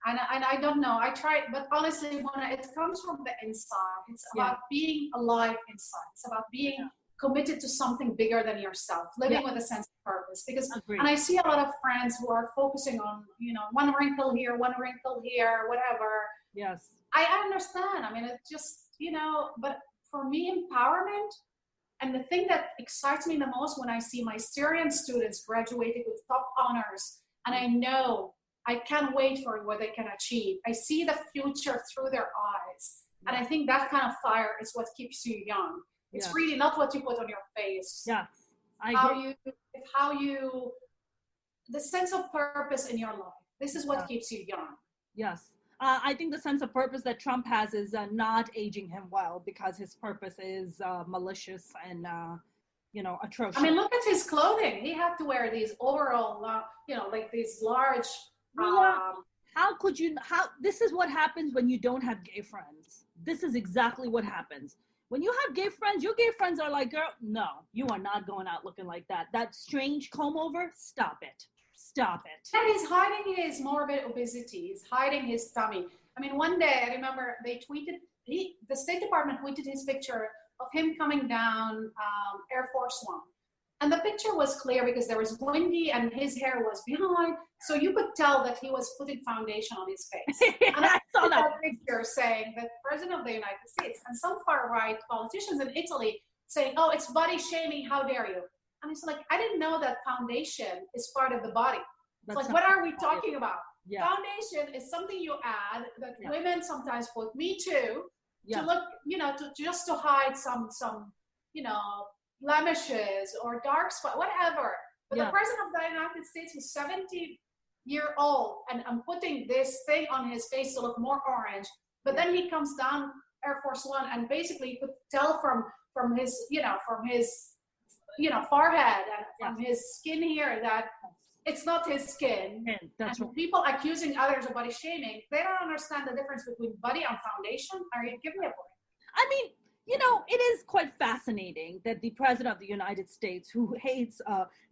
and I don't know. I try, but honestly, Mona, it comes from the inside. It's about being alive inside. It's about being committed to something bigger than yourself, living with a sense of purpose. Because, and I see a lot of friends who are focusing on, one wrinkle here, whatever. Yes. I understand. I mean, it's just, but for me, empowerment, and the thing that excites me the most when I see my Syrian students graduating with top honors, and I know I can't wait for what they can achieve. I see the future through their eyes. And I think that kind of fire is what keeps you young. It's really not what you put on your face. Yeah. The sense of purpose in your life. This is what keeps you young. Yes. I think the sense of purpose that Trump has is not aging him well, because his purpose is malicious and atrocious. I mean, look at his clothing. He had to wear these overall, like these large. This is what happens when you don't have gay friends. This is exactly what happens. When you have gay friends, your gay friends are like, girl, no, you are not going out looking like that. That strange comb over, stop it. Stop it. And he's hiding his morbid obesity. He's hiding his tummy. I mean, one day, I remember they tweeted, the State Department tweeted his picture of him coming down Air Force One. And the picture was clear because there was windy and his hair was behind. So you could tell that he was putting foundation on his face. And I saw that picture saying that President of the United States and some far right politicians in Italy saying, oh, it's body shaming, how dare you? And it's like, I didn't know that foundation is part of the body. It's like, what are we talking about? Yeah. Foundation is something you add that women sometimes put, me too, to look, to hide some blemishes or dark spot, whatever. But the President of the United States is 70-year-old and I'm putting this thing on his face to look more orange. But then he comes down Air Force One and basically you could tell from his forehead and from his skin here that it's not his skin. That's and people accusing others of body shaming, they don't understand the difference between body and foundation. Are you giving me a point? I mean, it is quite fascinating that the President of the United States, who hates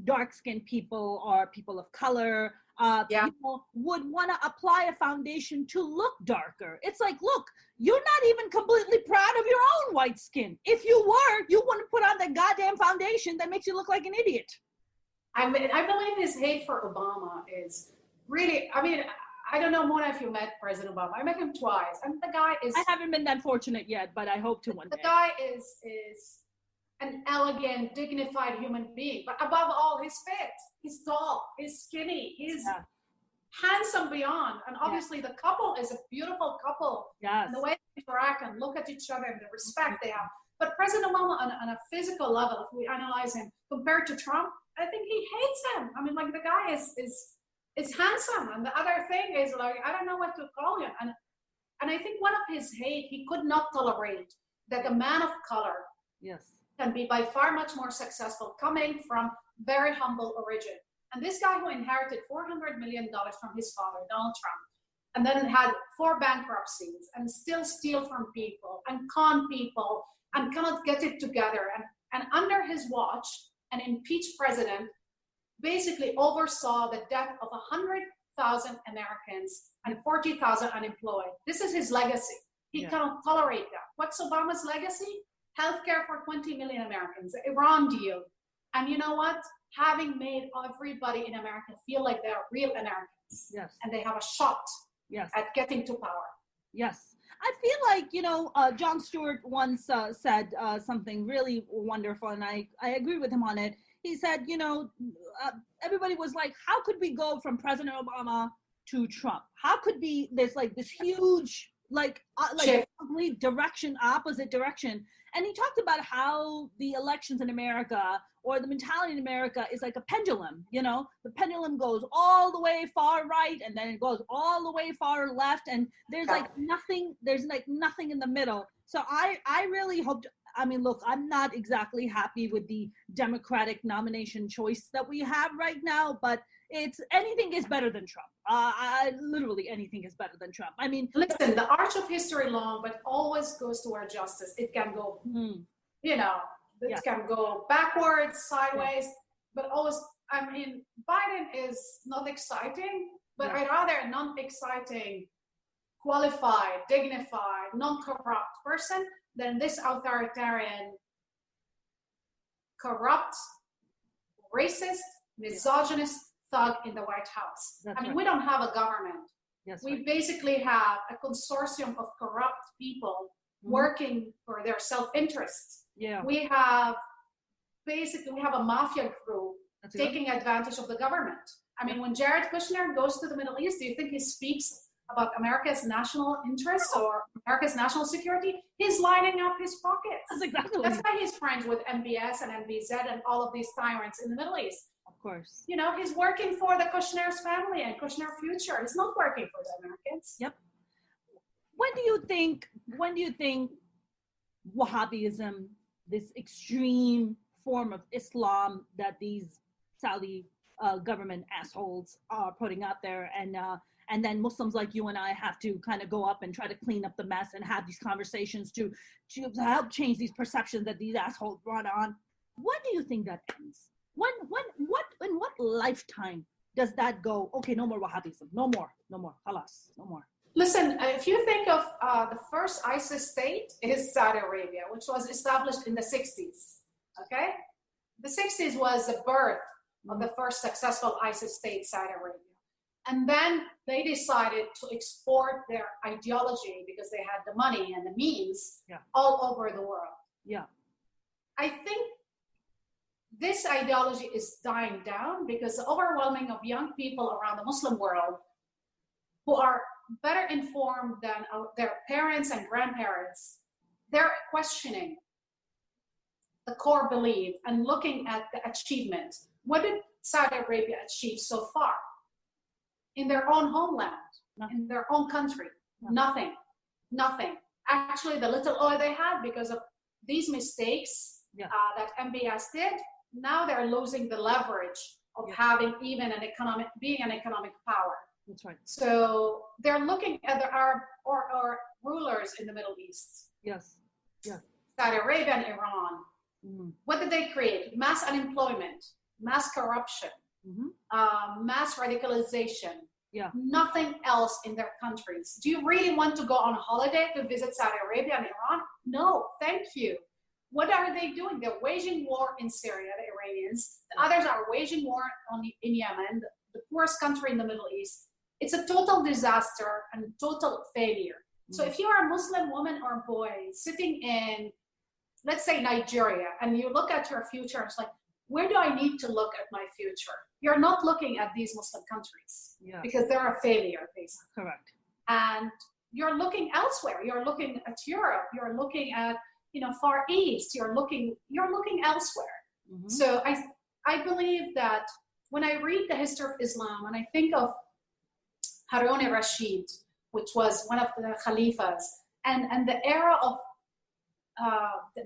dark-skinned people or people of color, would want to apply a foundation to look darker. It's like, look, you're not even completely proud of your own white skin. If you were, you wouldn't put on the goddamn foundation that makes you look like an idiot. I believe his hate for Obama is really, I don't know, Mona, if you met President Obama. I met him twice. The guy is... I haven't been that fortunate yet, but I hope to one day. The guy is an elegant, dignified human being. But above all, he's fit, he's tall, he's skinny, he's handsome beyond. And obviously the couple is a beautiful couple. Yes. And the way they interact and look at each other and the respect they have. But President Obama, on a physical level, if we analyze him compared to Trump, I think he hates him. I mean, like, the guy is handsome. And the other thing is, like, I don't know what to call him. And I think one of his hate, he could not tolerate that a man of color can be by far much more successful coming from very humble origin. And this guy who inherited $400 million from his father, Donald Trump, and then had 4 bankruptcies and still steal from people and con people and cannot get it together. And under his watch, an impeached president basically oversaw the death of 100,000 Americans and 40,000 unemployed. This is his legacy. He cannot tolerate that. What's Obama's legacy? Healthcare for 20 million Americans, the Iran deal. And you know what? Having made everybody in America feel like they're real Americans. Yes. And they have a shot at getting to power. Yes. I feel like, Jon Stewart once said something really wonderful, and I agree with him on it. He said, everybody was like, how could we go from President Obama to Trump? How could be there's like this huge, complete direction, opposite direction. And he talked about how the elections in America or the mentality in America is like a pendulum, the pendulum goes all the way far right and then it goes all the way far left. And there's nothing in the middle. So I really hope, look, I'm not exactly happy with the Democratic nomination choice that we have right now, but anything is better than Trump. Literally anything is better than Trump. Listen, the arch of history long, but always goes toward justice. It can go, it can go backwards, sideways, but always, Biden is not exciting, but I'd rather a non-exciting, qualified, dignified, non-corrupt person than this authoritarian, corrupt, racist, misogynist thug in the White House. We don't have a government. We basically have a consortium of corrupt people working for their self-interests. We have a mafia group taking advantage of the government. When Jared Kushner goes to the Middle East, do you think he speaks about America's national interests or America's national security? He's lining up his pockets. That's why he's friends with MBS and MBZ and all of these tyrants in the Middle East. Of course. He's working for the Kushner's family and Kushner future. He's not working for the Americans. Yep. When do you think Wahhabism, this extreme form of Islam that these Saudi government assholes are putting out there, and then Muslims like you and I have to kind of go up and try to clean up the mess and have these conversations to help change these perceptions that these assholes brought on? When do you think that ends? In what lifetime does that go? Okay, no more Wahhabism, no more, halas, no more. Listen, if you think of the first ISIS state is Saudi Arabia, which was established in the 60s, okay? The 60s was the birth of the first successful ISIS state, Saudi Arabia. And then they decided to export their ideology because they had the money and the means all over the world. Yeah. I think this ideology is dying down because the overwhelming of young people around the Muslim world who are better informed than their parents and grandparents, they're questioning the core belief and looking at the achievement. What did Saudi Arabia achieve so far? In their own homeland, in their own country, nothing. Actually, the little oil they had because of these mistakes that MBS did, now they're losing the leverage of having even being an economic power. That's right. So they're looking at the Arab or rulers in the Middle East. Yes. Yeah. Saudi Arabia and Iran. What did they create? Mass unemployment, mass corruption, mass radicalization. Nothing else in their countries. Do you really want to go on holiday to visit Saudi Arabia and Iran? No, thank you. What are they doing? They're waging war in Syria, the Iranians. The others are waging war in Yemen, the poorest country in the Middle East. It's a total disaster and total failure. So if you are a Muslim woman or boy sitting in let's say Nigeria, and you look at your future, it's like, where do I need to look at my future? You're not looking at these Muslim countries because they're a failure, basically. Correct. And you're looking elsewhere. You're looking at Europe. You're looking at, Far East. You're looking elsewhere. Mm-hmm. So I believe that when I read the history of Islam and I think of Harun al-Rashid, which was one of the Khalifas, and the era of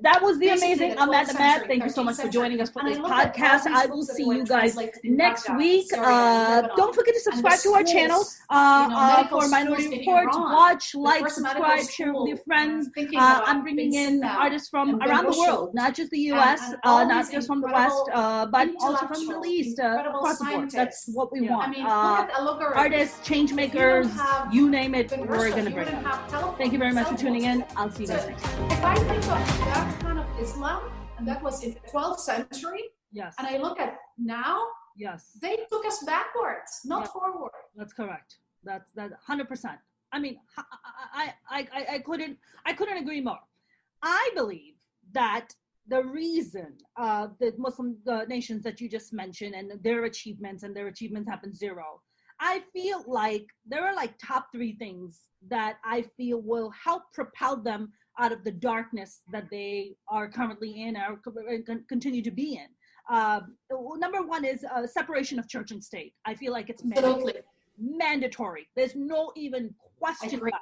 that was the amazing Ahmed. Thank you so much for joining us for this podcast. I will see you guys next week. Don't forget to subscribe to our channel for Minority Reports. Watch, like, subscribe, share with your friends. I'm bringing in artists from around the world, not just the U.S., not just from the West, but also from the Middle East, across the board. That's what we want. Artists, change makers, you name it, we're going to bring them. Thank you very much for tuning in. I'll see you guys next time. Of that kind of Islam, and that was in the 12th century. Yes. And I look at now. Yes. They took us backwards, not forward. That's correct. That's 100%. I mean, I couldn't agree more. I believe that the reason the Muslim nations that you just mentioned and their achievements have been zero. I feel like there are like top 3 things that I feel will help propel them out of the darkness that they are currently in or continue to be in. Number 1 is separation of church and state. I feel like it's mandatory. There's no even question about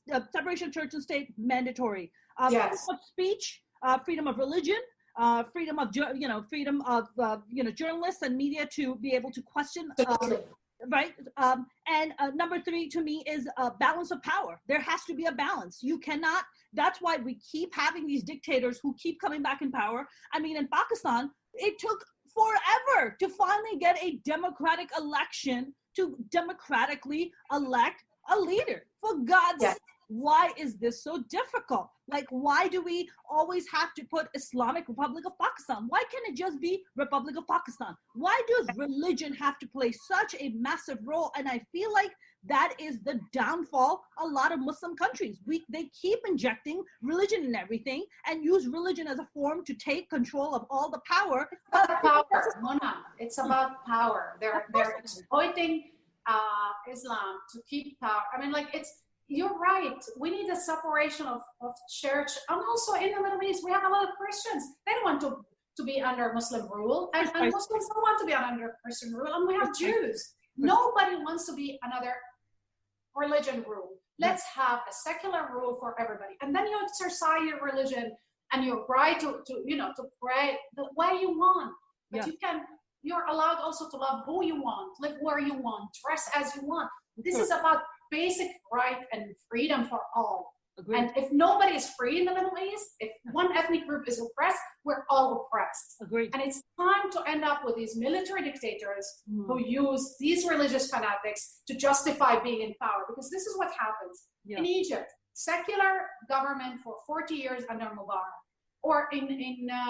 it. Separation of church and state, mandatory. Freedom of speech, freedom of religion, freedom of journalists and media to be able to question. Right. And number 3 to me is a balance of power. There has to be a balance. You cannot. That's why we keep having these dictators who keep coming back in power. I mean, in Pakistan, it took forever to finally get a democratic election to democratically elect a leader. For God's sake, why is this so difficult? Like, why do we always have to put Islamic Republic of Pakistan? Why can't it just be Republic of Pakistan? Why does religion have to play such a massive role? And I feel like that is the downfall a lot of Muslim countries. They keep injecting religion in everything and use religion as a form to take control of all the power. It's about power. They're exploiting Islam to keep power. I mean, like, you're right. We need a separation of church. And also in the Middle East, we have a lot of Christians. They don't want to be under Muslim rule. And Muslims don't want to be under Christian rule. And we have Jews. Nobody wants to be another religion rule. Let's have a secular rule for everybody. And then you exercise your religion and your right to pray the way you want. But you're allowed also to love who you want, live where you want, dress as you want. This is about basic right and freedom for all. Agreed. And if nobody is free in the Middle East, if one ethnic group is oppressed, we're all oppressed. Agreed. And it's time to end up with these military dictators who use these religious fanatics to justify being in power. Because this is what happens in Egypt. Secular government for 40 years under Mubarak. Or in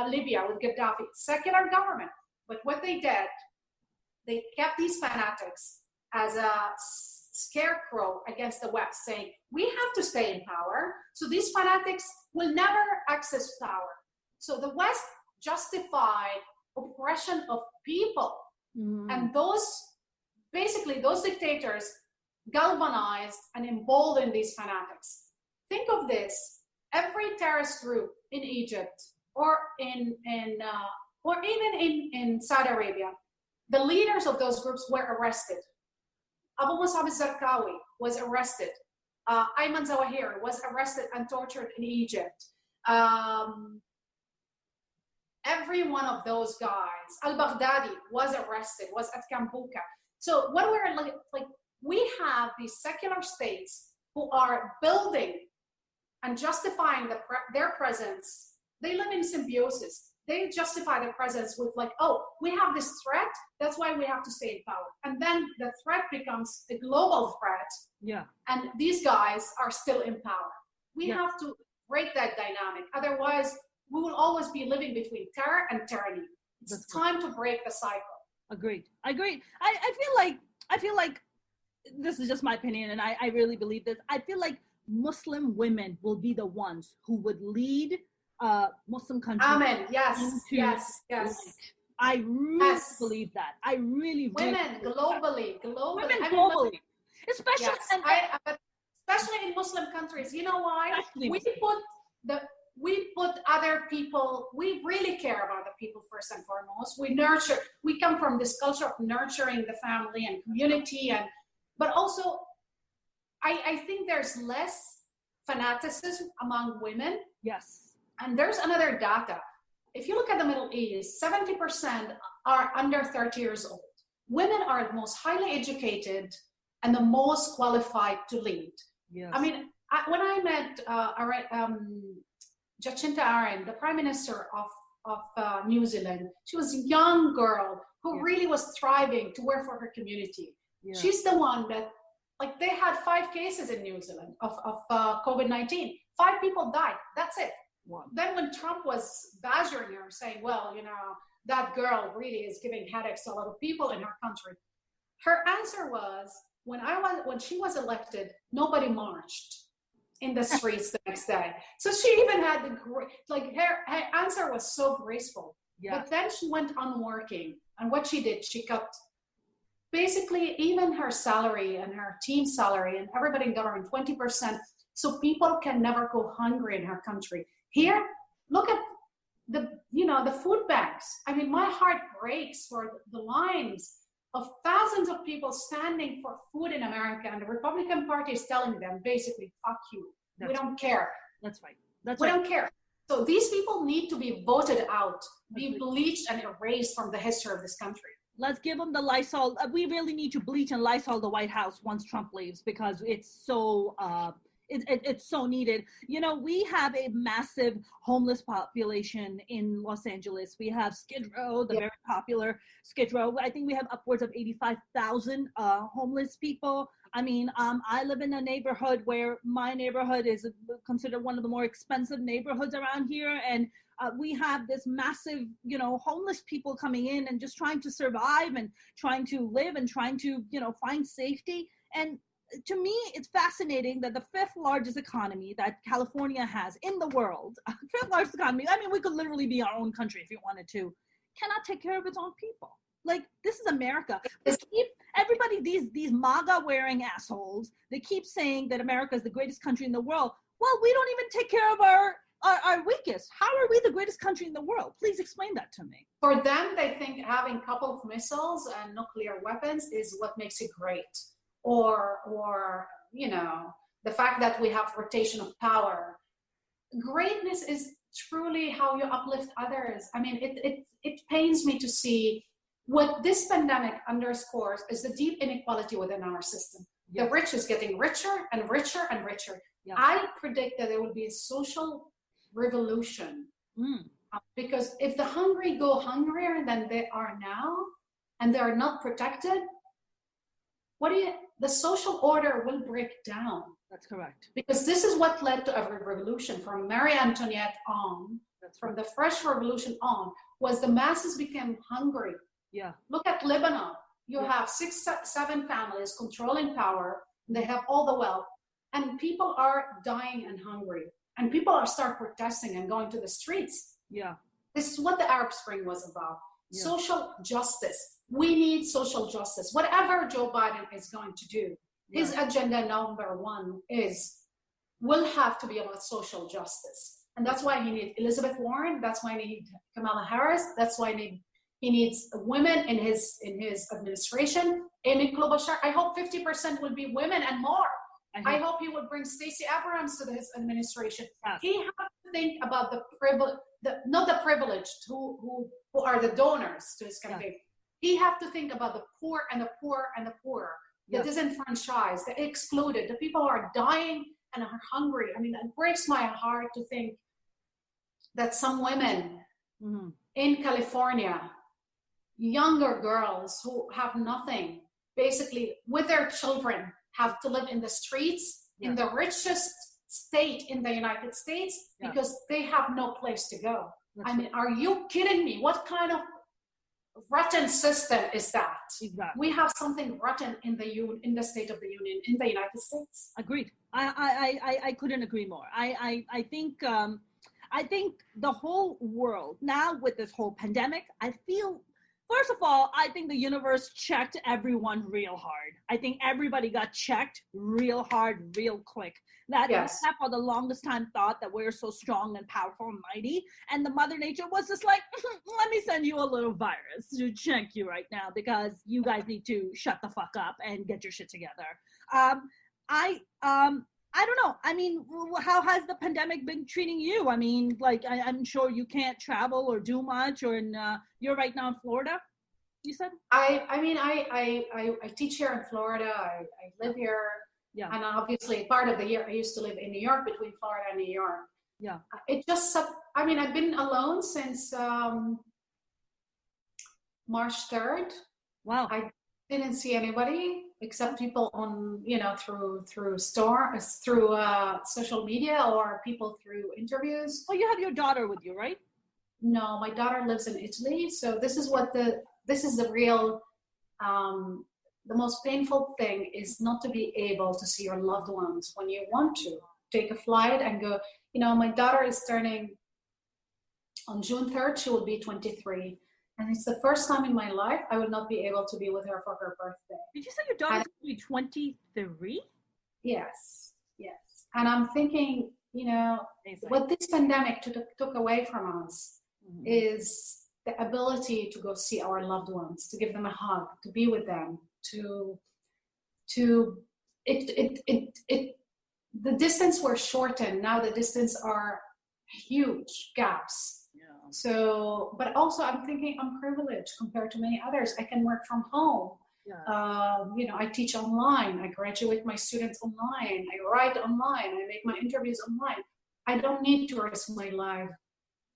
Libya with Gaddafi. Secular government. But what they did, they kept these fanatics as a scarecrow against the West, saying, we have to stay in power, so these fanatics will never access power. So the West justified oppression of people. And those dictators galvanized and emboldened these fanatics. Think of this. Every terrorist group in Egypt or even in Saudi Arabia, the leaders of those groups were arrested. Abu Musab al-Zarqawi was arrested. Ayman Zawahiri was arrested and tortured in Egypt. Every one of those guys, al-Baghdadi was arrested, was at Kambuka. So what we're like, we have these secular states who are building and justifying their presence. They live in symbiosis. They justify their presence with like, oh, we have this threat, that's why we have to stay in power. And then the threat becomes a global threat. Yeah. And these guys are still in power. We have to break that dynamic. Otherwise, we will always be living between terror and tyranny. It's time to break the cycle. Agreed. I feel like this is just my opinion, and I really believe this. I feel like Muslim women will be the ones who would lead Muslim countries. Amen. Yes, into yes, yes. light. I really believe that. I really, women really globally. women I mean, globally, especially yes, but especially in Muslim countries. You know why? We put other people. We really care about the people first and foremost. We nurture. We come from this culture of nurturing the family and community, but also, I think there's less fanaticism among women. Yes. And there's another data. If you look at the Middle East, 70% are under 30 years old. Women are the most highly educated and the most qualified to lead. Yes. I mean, when I met Jacinta Ardern, the Prime Minister of New Zealand, she was a young girl who really was thriving to work for her community. Yeah. She's the one that, like, they had 5 cases in New Zealand of COVID-19. 5 people died. That's it. Wow. Then when Trump was badgering her, saying, well, you know, that girl really is giving headaches to a lot of people in her country, her answer was, when she was elected, nobody marched in the streets the next day. So she even had her answer was so graceful. Yeah. But then she went on working, and what she did, she cut basically even her salary and her team's salary and everybody in government 20%, so people can never go hungry in her country. Here, look at the food banks. I mean, my heart breaks for the lines of thousands of people standing for food in America, and the Republican Party is telling them basically, fuck you. We don't care. That's right. We don't care. So these people need to be voted out, be bleached and erased from the history of this country. Let's give them the Lysol. We really need to bleach and Lysol the White House once Trump leaves, because it's so it's so needed. You know, we have a massive homeless population in Los Angeles. We have Skid Row, the very popular Skid Row. I think we have upwards of 85,000 homeless people. I mean, I live in a neighborhood where my neighborhood is considered one of the more expensive neighborhoods around here. And we have this massive, homeless people coming in and just trying to survive and trying to live and trying to, find safety. And to me, it's fascinating that the 5th largest economy that California has in the world, 5th largest economy, I mean, we could literally be our own country if we wanted to, cannot take care of its own people. Like, this is America. Everybody, these MAGA wearing assholes, they keep saying that America is the greatest country in the world. Well, we don't even take care of our weakest. How are we the greatest country in the world? Please explain that to me. For them, they think having a couple of missiles and nuclear weapons is what makes it great. Or the fact that we have rotation of power. Greatness is truly how you uplift others. I mean, it pains me to see what this pandemic underscores is the deep inequality within our system. Yes. The rich is getting richer and richer and richer. Yes. I predict that there will be a social revolution. Because if the hungry go hungrier than they are now, and they are not protected, the social order will break down. That's correct. Because this is what led to every revolution, from Marie Antoinette on, from the French Revolution on, was the masses became hungry. Yeah. Look at Lebanon. You have 6, 7 families controlling power. They have all the wealth, and people are dying and hungry. And people start protesting and going to the streets. Yeah. This is what the Arab Spring was about. Yeah. Social justice. We need social justice. Whatever Joe Biden is going to do, his agenda number 1 will have to be about social justice. And that's why he needs Elizabeth Warren. That's why he needs Kamala Harris. That's why he needs women in his administration. Amy Klobuchar. I hope 50% will be women and more. I hope he would bring Stacey Abrams to his administration. Yes. He has to think about not the privileged who are the donors to his campaign. Yeah. He has to think about the poor and the poor and the poorer, the disenfranchised, the excluded, the people who are dying and are hungry. I mean, it breaks my heart to think that some women in California, younger girls who have nothing, basically with their children, have to live in the streets in the richest state in the United States because they have no place to go. That's I mean, are you kidding me? What kind of rotten system is that? Exactly. We have something rotten in the State of the Union in the United States. Agreed. I couldn't agree more. I think I think the whole world now with this whole pandemic, I feel, first of all, I think the universe checked everyone real hard. I think everybody got checked real hard, real quick. That Yes. we have for the longest time thought that we're so strong and powerful and mighty. And the Mother Nature was just like, let me send you a little virus to check you right now because you guys need to shut the fuck up and get your shit together. Um, I don't know. I mean, how has the pandemic been treating you? I mean, like, I'm sure you can't travel or do much, or you're right now in Florida, you said? I teach here in Florida. I live here. Yeah. And obviously part of the year I used to live in New York, between Florida and New York. Yeah. I've been alone since March 3rd. Wow. I didn't see anybody except people on, through social media or people through interviews. Oh, you have your daughter with you, right? No, my daughter lives in Italy. So this is the real, the most painful thing is not to be able to see your loved ones when you want to take a flight and go. My daughter is turning on June 3rd, she will be 23. And it's the first time in my life I will not be able to be with her for her birthday. Did you say your daughter's going to be 23? Yes. And I'm thinking, what this pandemic took away from us is the ability to go see our loved ones, to give them a hug, to be with them, the distance were shortened. Now the distance are huge gaps. Yeah. So, but also I'm thinking I'm privileged compared to many others. I can work from home. Yeah. I teach online. I graduate my students online. I write online. I make my interviews online. I don't need to risk my life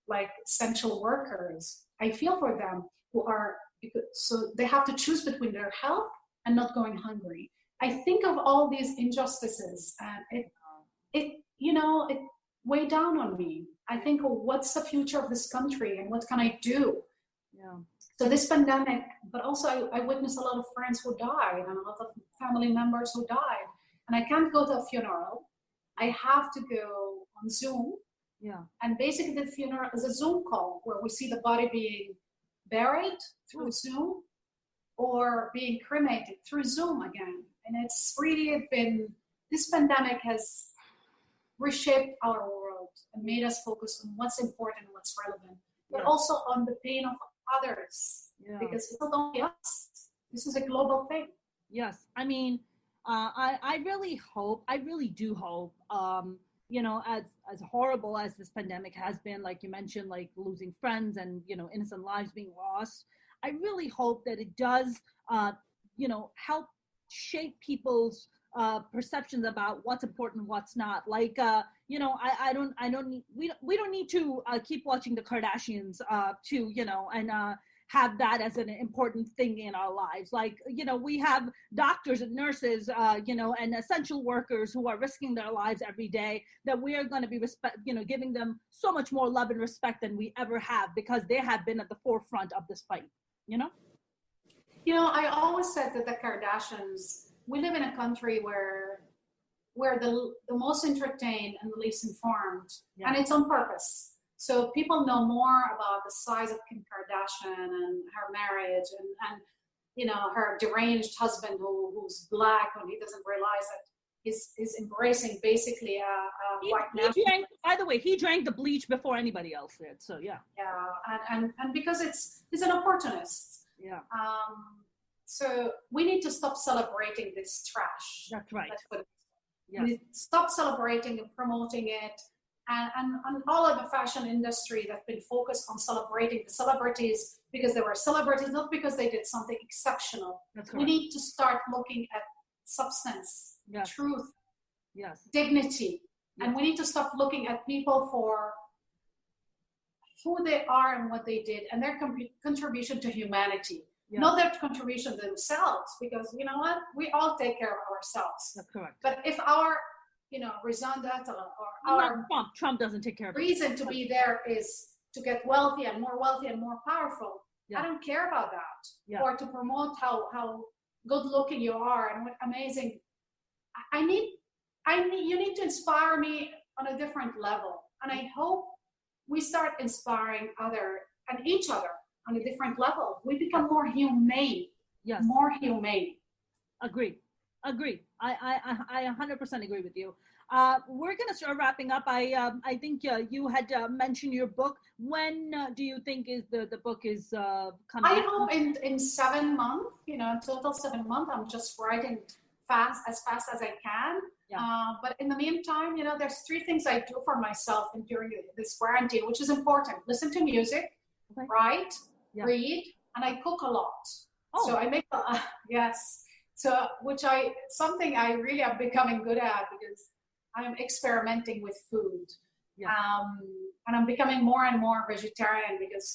like essential workers. I feel for them so they have to choose between their health and not going hungry. I think of all these injustices and it weighed down on me. I think, what's the future of this country and what can I do? Yeah. So this pandemic, but also I witnessed a lot of friends who died and a lot of family members who died. And I can't go to a funeral. I have to go on Zoom. Yeah. And basically the funeral is a Zoom call where we see the body being buried through Zoom or being cremated through Zoom again. And it's really this pandemic has reshaped our world and made us focus on what's important and what's relevant, but also on the pain of others, because it's not only us. This is a global thing. Yes. I mean, I really do hope, as horrible as this pandemic has been, like you mentioned, like losing friends and, innocent lives being lost, I really hope that it does, help shape people's perceptions about what's important, what's not. Like, we don't need to keep watching the Kardashians and have that as an important thing in our lives. Like, we have doctors and nurses, and essential workers who are risking their lives every day, that we are going to be giving them so much more love and respect than we ever have, because they have been at the forefront of this fight, I always said that the Kardashians, we live in a country where the most entertained and the least informed, and it's on purpose. So people know more about the size of Kim Kardashian and her marriage and her deranged husband who's black, and he doesn't realize that he's embracing basically a white nationalist. By the way, he drank the bleach before anybody else did. So yeah. Yeah, and because he's an opportunist. Yeah. So we need to stop celebrating this trash. That's right. We need to stop celebrating and promoting it. And all of the fashion industry that's been focused on celebrating the celebrities because they were celebrities, not because they did something exceptional. We need to start looking at substance, truth, dignity. Yes. And we need to stop looking at people for who they are and what they did and their contribution to humanity. Yeah. Not their contribution themselves, because you know what? We all take care of ourselves. That's correct. But if our, raison d'etre or our Trump doesn't take care of reason to be there is to get wealthy and more powerful, I don't care about that. Yeah. Or to promote how good looking you are and what amazing. You need to inspire me on a different level. And I hope we start inspiring each other on a different level. We become more humane. Yes. More humane. Agree. I 100% agree with you. We're gonna start wrapping up. I think you had mentioned your book. When do you think is the book is coming? I hope in 7 months. Total 7 months. I'm just writing as fast as I can. Yeah. But in the meantime, there's 3 things I do for myself and during this quarantine, which is important. Listen to music, Okay. write, Yeah. read, and I cook a lot. Oh. So I make yes. So something I really am becoming good at because I'm experimenting with food. Yeah. And I'm becoming more and more vegetarian because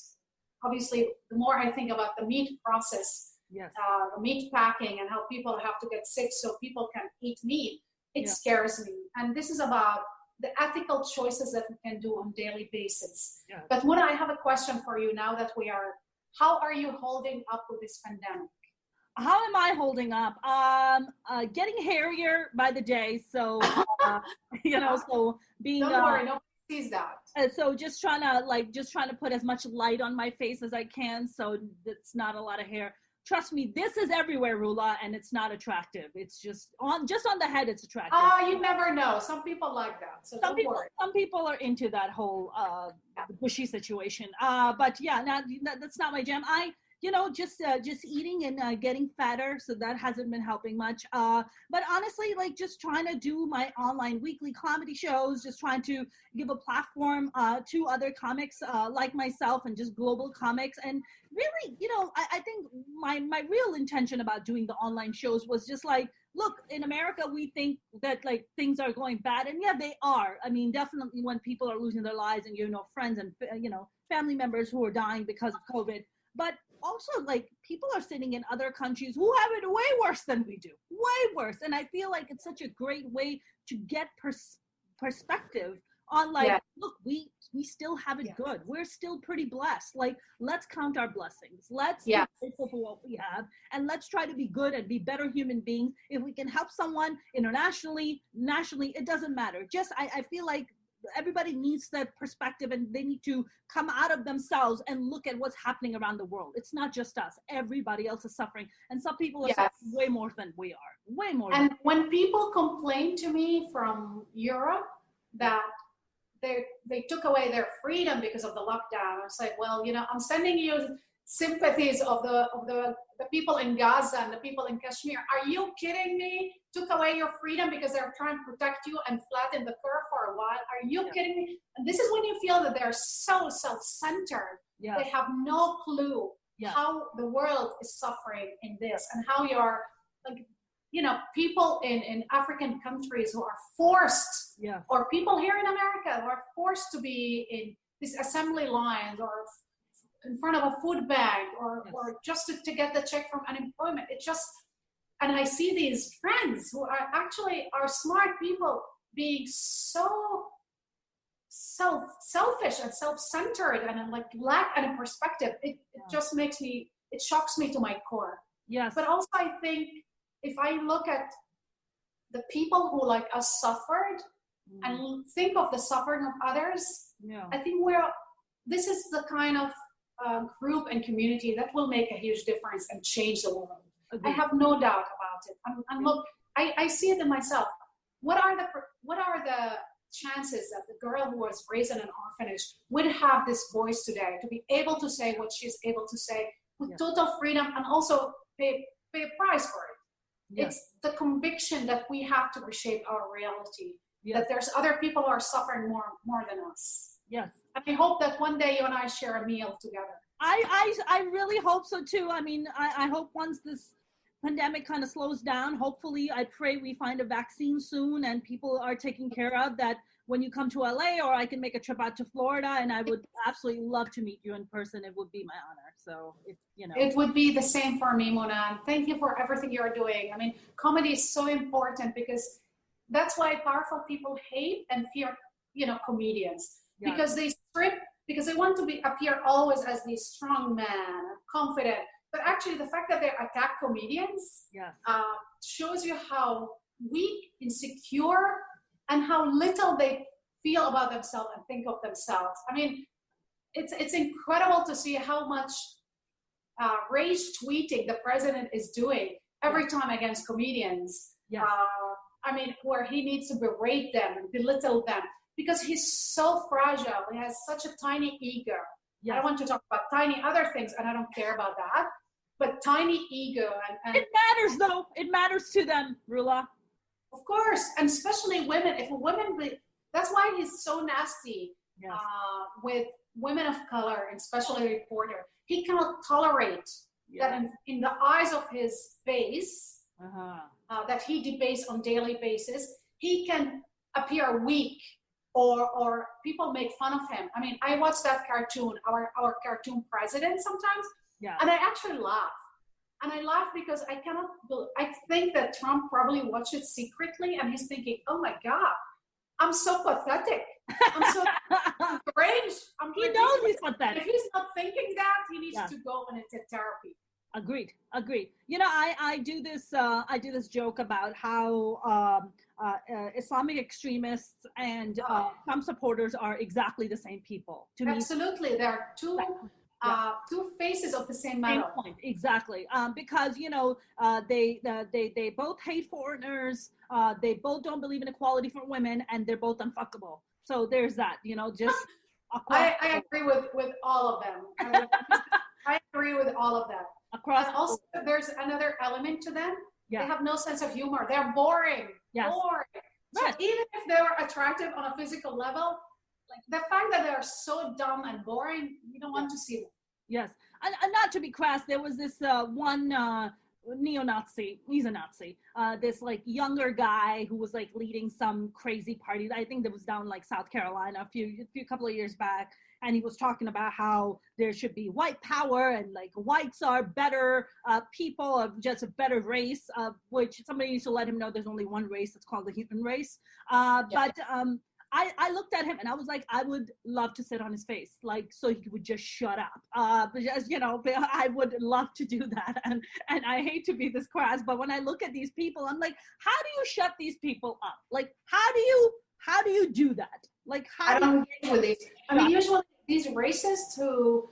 obviously the more I think about the meat process, Yes. The meat packing and how people have to get sick so people can eat meat, it scares me. And this is about the ethical choices that we can do on a daily basis. Yeah. But Muna, I have a question for you now that how are you holding up with this pandemic? How am I holding up? Getting hairier by the day. So, so being. Don't worry, nobody sees that. So just trying to put as much light on my face as I can, so it's not a lot of hair. Trust me, this is everywhere, Rula, and it's not attractive. It's just on the head. It's attractive. You never know. Some people like that. So don't worry. Some people are into that whole bushy situation. But yeah, that's not my jam. Just eating and getting fatter, so that hasn't been helping much. But honestly, just trying to do my online weekly comedy shows, just trying to give a platform to other comics like myself and just global comics. And really, I think my real intention about doing the online shows was just look, in America, we think that things are going bad, and yeah, they are. I mean, definitely when people are losing their lives and friends and family members who are dying because of COVID. But also, people are sitting in other countries who have it way worse than we do, way worse. And I feel like it's such a great way to get perspective on look, we still have it good. We're still pretty blessed. Let's count our blessings. Let's be grateful for what we have, and let's try to be good and be better human beings. If we can help someone internationally, nationally, it doesn't matter. Just I feel like everybody needs that perspective, and they need to come out of themselves and look at what's happening around the world. It's not just us. Everybody else is suffering, and some people are suffering way more than we are. Way more. And when people complain to me from Europe that they took away their freedom because of the lockdown, I say, well, I'm sending you sympathies of the people in Gaza and the people in Kashmir. Are you kidding me? Took away your freedom because they're trying to protect you and flatten the curve for a while. Are you kidding me? And this is when you feel that they're so self-centered. Yeah. They have no clue how the world is suffering in this, and how you're people in African countries who are forced, or people here in America who are forced to be in these assembly lines or in front of a food bank or just to get the check from unemployment. And I see these friends who are actually smart people being so selfish and self-centered and lack any perspective. It just makes me, it shocks me to my core. Yes. But also I think if I look at the people who like us suffered and think of the suffering of others, I think this is the kind of group and community that will make a huge difference and change the world. Agreed. I have no doubt about it. Look, I see it in myself. What are the chances that the girl who was raised in an orphanage would have this voice today to be able to say what she's able to say with total freedom and also pay a price for it? Yes. It's the conviction that we have to reshape our reality. Yes. That there's other people who are suffering more than us. Yes. And I hope that one day you and I share a meal together. I really hope so too. I mean, I hope once this pandemic kind of slows down, hopefully I pray we find a vaccine soon and people are taken care of, that when you come to LA, or I can make a trip out to Florida, and I would absolutely love to meet you in person. It would be my honor. So it would be the same for me, Muna. And thank you for everything you're doing. I mean, comedy is so important because that's why powerful people hate and fear, comedians, because they because they want to appear always as the strong man, confident. But actually, the fact that they attack comedians shows you how weak, insecure, and how little they feel about themselves and think of themselves. I mean, it's incredible to see how much rage tweeting the president is doing every time against comedians. Yes. I mean, where he needs to berate them and belittle them because he's so fragile. He has such a tiny ego. Yes. I don't want to talk about tiny other things, and I don't care about that. But tiny ego and it matters though. It matters to them, Rula. Of course, and especially women. If women, that's why he's so nasty. Yes. With women of color, and especially reporter. He cannot tolerate that in the eyes of his base that he debates on daily basis, he can appear weak or people make fun of him. I mean, I watch that cartoon, our cartoon president sometimes, and I actually laugh. And I laugh because I think that Trump probably watched it secretly and he's thinking, oh my God, I'm so pathetic. I'm so strange. He knows he's pathetic. If he's not thinking that, he needs to go into therapy. Agreed. You know, I do this joke about how Islamic extremists and Trump supporters are exactly the same people. To Absolutely, me, they're two faces of the same metal. Point. Exactly, because you know they both hate foreigners. They both don't believe in equality for women, and they're both unfuckable. So there's that. You know, just I agree with all of them. I agree with all of them. Across. And also, there's another element to them. Yeah. They have no sense of humor. They're boring. Yes. Boring. So even if they're attractive on a physical level, like the fact that they're so dumb and boring, you don't want to see them. Yes. And not to be crass, there was this one neo-Nazi, he's a Nazi, this like younger guy who was like leading some crazy party. I think that was down like South Carolina a couple of years back. And he was talking about how there should be white power and like whites are better people, of just a better race, which somebody needs to let him know there's only one race. It's called the human race. But I looked at him and I was like, I would love to sit on his face, like, so he would just shut up. Because, you know, I would love to do that. And I hate to be this crass, but when I look at these people, I'm like, how do you shut these people up? Like, how do you do that? Like, I don't agree with it. I mean, usually these racists who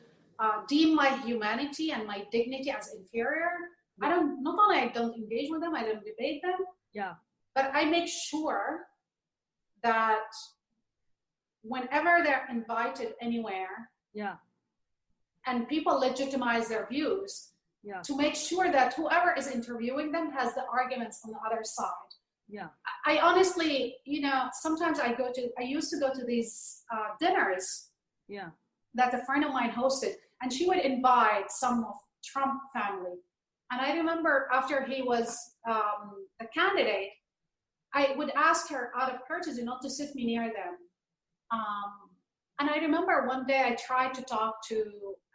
deem my humanity and my dignity as inferior, not only I don't engage with them, I don't debate them, but I make sure that whenever they're invited anywhere, and people legitimize their views, to make sure that whoever is interviewing them has the arguments on the other side. I honestly, you know, sometimes I used to go to these dinners that a friend of mine hosted, and she would invite some of Trump family. And I remember after he was a candidate, I would ask her out of courtesy not to sit me near them. And I remember one day I tried to talk to,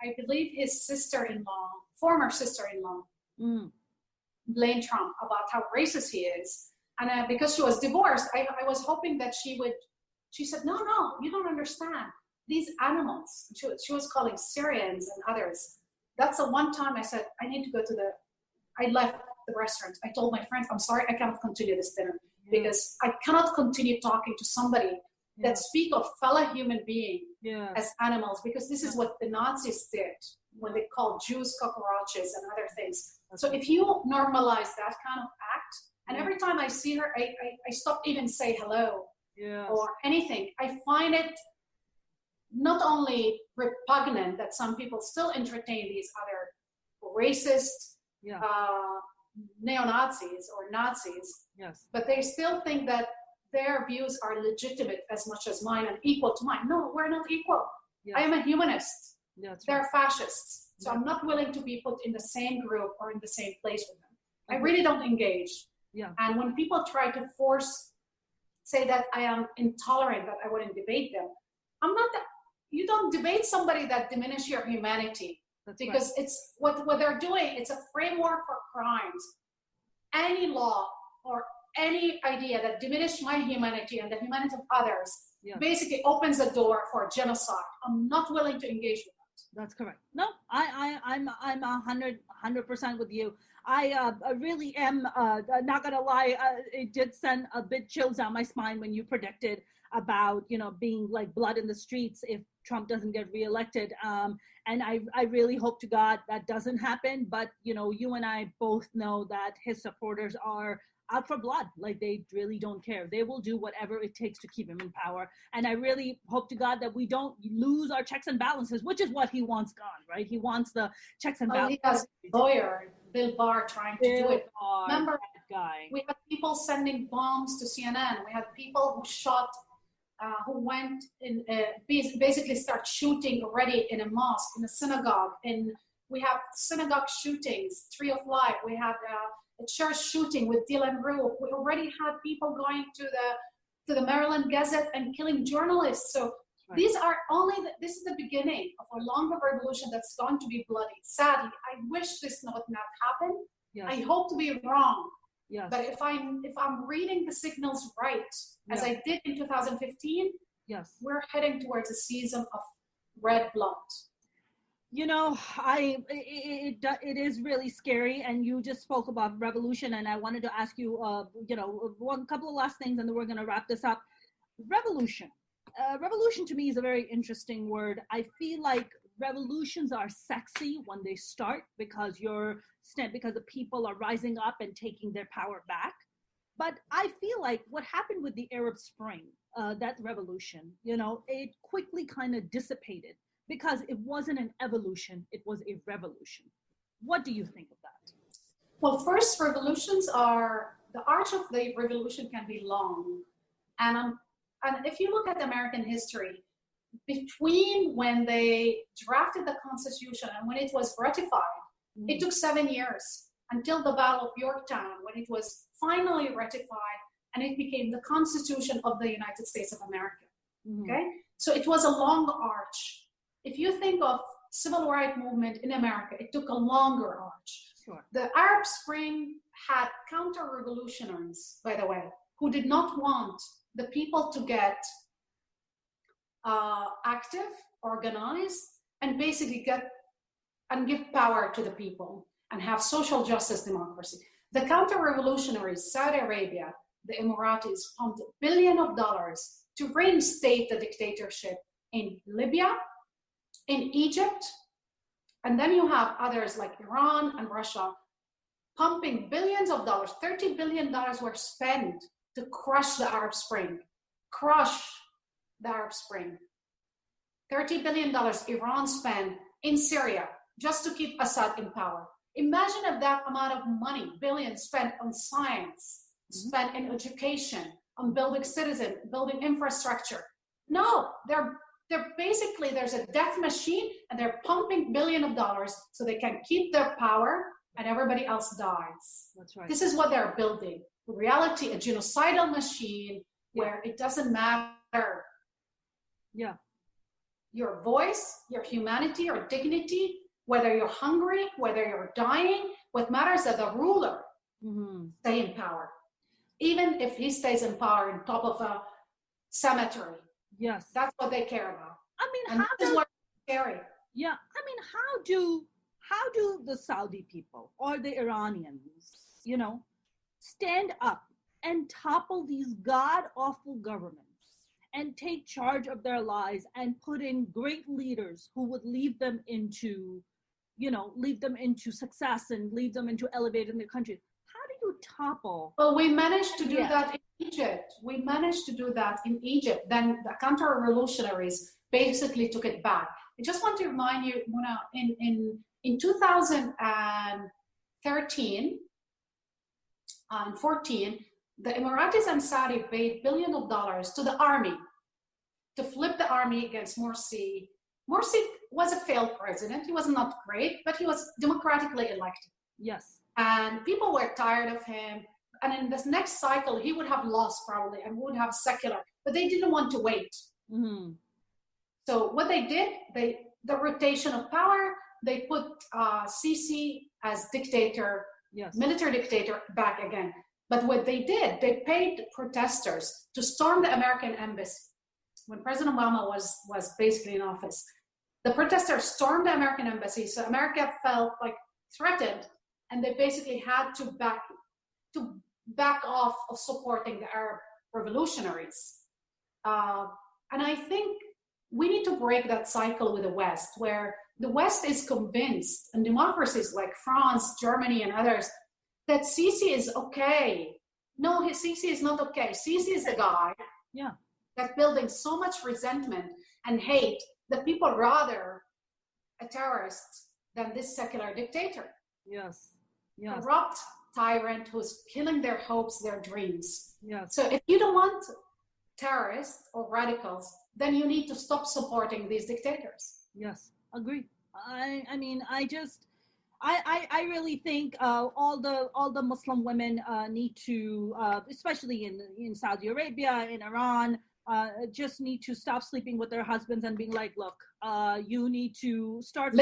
I believe his sister-in-law, former sister-in-law, blame Trump about how racist he is. And because she was divorced, I was hoping that she said, no, you don't understand. These animals, she was calling Syrians and others. That's the one time I said, I need to go I left the restaurant. I told my friends, I'm sorry, I cannot continue this dinner because I cannot continue talking to somebody that speak of fellow human being as animals, because this is what the Nazis did when they called Jews cockroaches and other things. So if you normalize that kind of act, and every time I see her, I stop even say hello or anything. I find it not only repugnant that some people still entertain these other racist neo-Nazis or Nazis, but they still think that their views are legitimate as much as mine and equal to mine. No, we're not equal. I am a humanist. They're fascists. So I'm not willing to be put in the same group or in the same place with them. I really don't engage. And when people try to say that I am intolerant, that I wouldn't debate them, I'm not that. You don't debate somebody that diminish your humanity. Because it's what they're doing. It's a framework for crimes. Any law or any idea that diminish my humanity and the humanity of others basically opens the door for genocide. I'm not willing to engage with that. That's correct. No, I'm 100% with you. I really am not gonna lie. It did send a bit chills down my spine when you predicted about, being like blood in the streets if Trump doesn't get reelected. And I really hope to God that doesn't happen. But, you and I both know that his supporters are out for blood. Like, they really don't care. They will do whatever it takes to keep him in power. And I really hope to God that we don't lose our checks and balances, which is what he wants gone, right? He wants the checks and balances. He has a lawyer, Bill Maher, trying to do it. Remember, that guy. We had people sending bombs to CNN. We had people who went in, basically start shooting already in a mosque, in a synagogue. And we have synagogue shootings, Tree of Life. We had a church shooting with Dylan Roof. We already had people going to the Maryland Gazette and killing journalists. So these are this is the beginning of a longer revolution that's going to be bloody. Sadly, I wish this would not happen. Yes. I hope to be wrong. Yes. But if I'm reading the signals right, as I did in 2015, yes, we're heading towards a season of red blood. It is really scary, and you just spoke about revolution, and I wanted to ask you, one couple of last things, and then we're going to wrap this up. Revolution. Revolution to me is a very interesting word. I feel like revolutions are sexy when they start because the people are rising up and taking their power back. But I feel like what happened with the Arab Spring, that revolution, it quickly kind of dissipated because it wasn't an evolution, it was a revolution. What do you think of that? Well, first, the arch of the revolution can be long. And if you look at American history, between when they drafted the Constitution and when it was ratified, it took 7 years until the Battle of Yorktown, when it was finally ratified and it became the Constitution of the United States of America. Okay? So it was a long arch. If you think of civil rights movement in America, it took a longer arch. Sure. The Arab Spring had counter-revolutionaries, by the way, who did not want the people to get active, organized, and basically give power to the people and have social justice democracy. The counter-revolutionaries, Saudi Arabia, the Emiratis, pumped billions of dollars to reinstate the dictatorship in Libya, in Egypt, and then you have others like Iran and Russia pumping billions of dollars. $30 billion were spent to crush the Arab Spring. $30 billion Iran spent in Syria just to keep Assad in power. Imagine if that amount of money, billions spent on science, spent in education, on building building infrastructure. No, there's a death machine and they're pumping billions of dollars so they can keep their power and everybody else dies. That's right. This is what they're building. In reality, a genocidal machine where it doesn't matter. Yeah. Your voice, your humanity, your dignity, whether you're hungry, whether you're dying, what matters is that the ruler stay in power. Even if he stays in power on top of a cemetery. Yes. That's what they care about. This is what's scary. Yeah. How do the Saudi people or the Iranians, stand up and topple these god-awful governments and take charge of their lives and put in great leaders who would lead them into success and lead them into elevating their country? How do you topple? Well, we managed to do that in Egypt. Then the counter-revolutionaries basically took it back. I just want to remind you, Muna, in 2013 and 14, the Emiratis and Saudi paid billions of dollars to the army to flip the army against Morsi. Morsi was a failed president. He was not great, but he was democratically elected. Yes. And people were tired of him. And in this next cycle, he would have lost probably and would have secular, but they didn't want to wait. So what they did, the rotation of power, they put Sisi as dictator, military dictator back again. But what they did, they paid protesters to storm the American embassy. When President Obama was basically in office, the protesters stormed the American embassy. So America felt like threatened, and they basically had to back off of supporting the Arab revolutionaries. And I think we need to break that cycle with the West, where the West is convinced, and democracies like France, Germany, and others, that Sisi is okay. No, Sisi is not okay. Sisi is the guy that's building so much resentment and hate that people rather a terrorist than this secular dictator. Yes. Corrupt tyrant who's killing their hopes, their dreams. Yes. So if you don't want terrorists or radicals, then you need to stop supporting these dictators. Yes, agree. I mean, I really think all the Muslim women need to, especially in Saudi Arabia, in Iran, just need to stop sleeping with their husbands and being like, look, you need to start.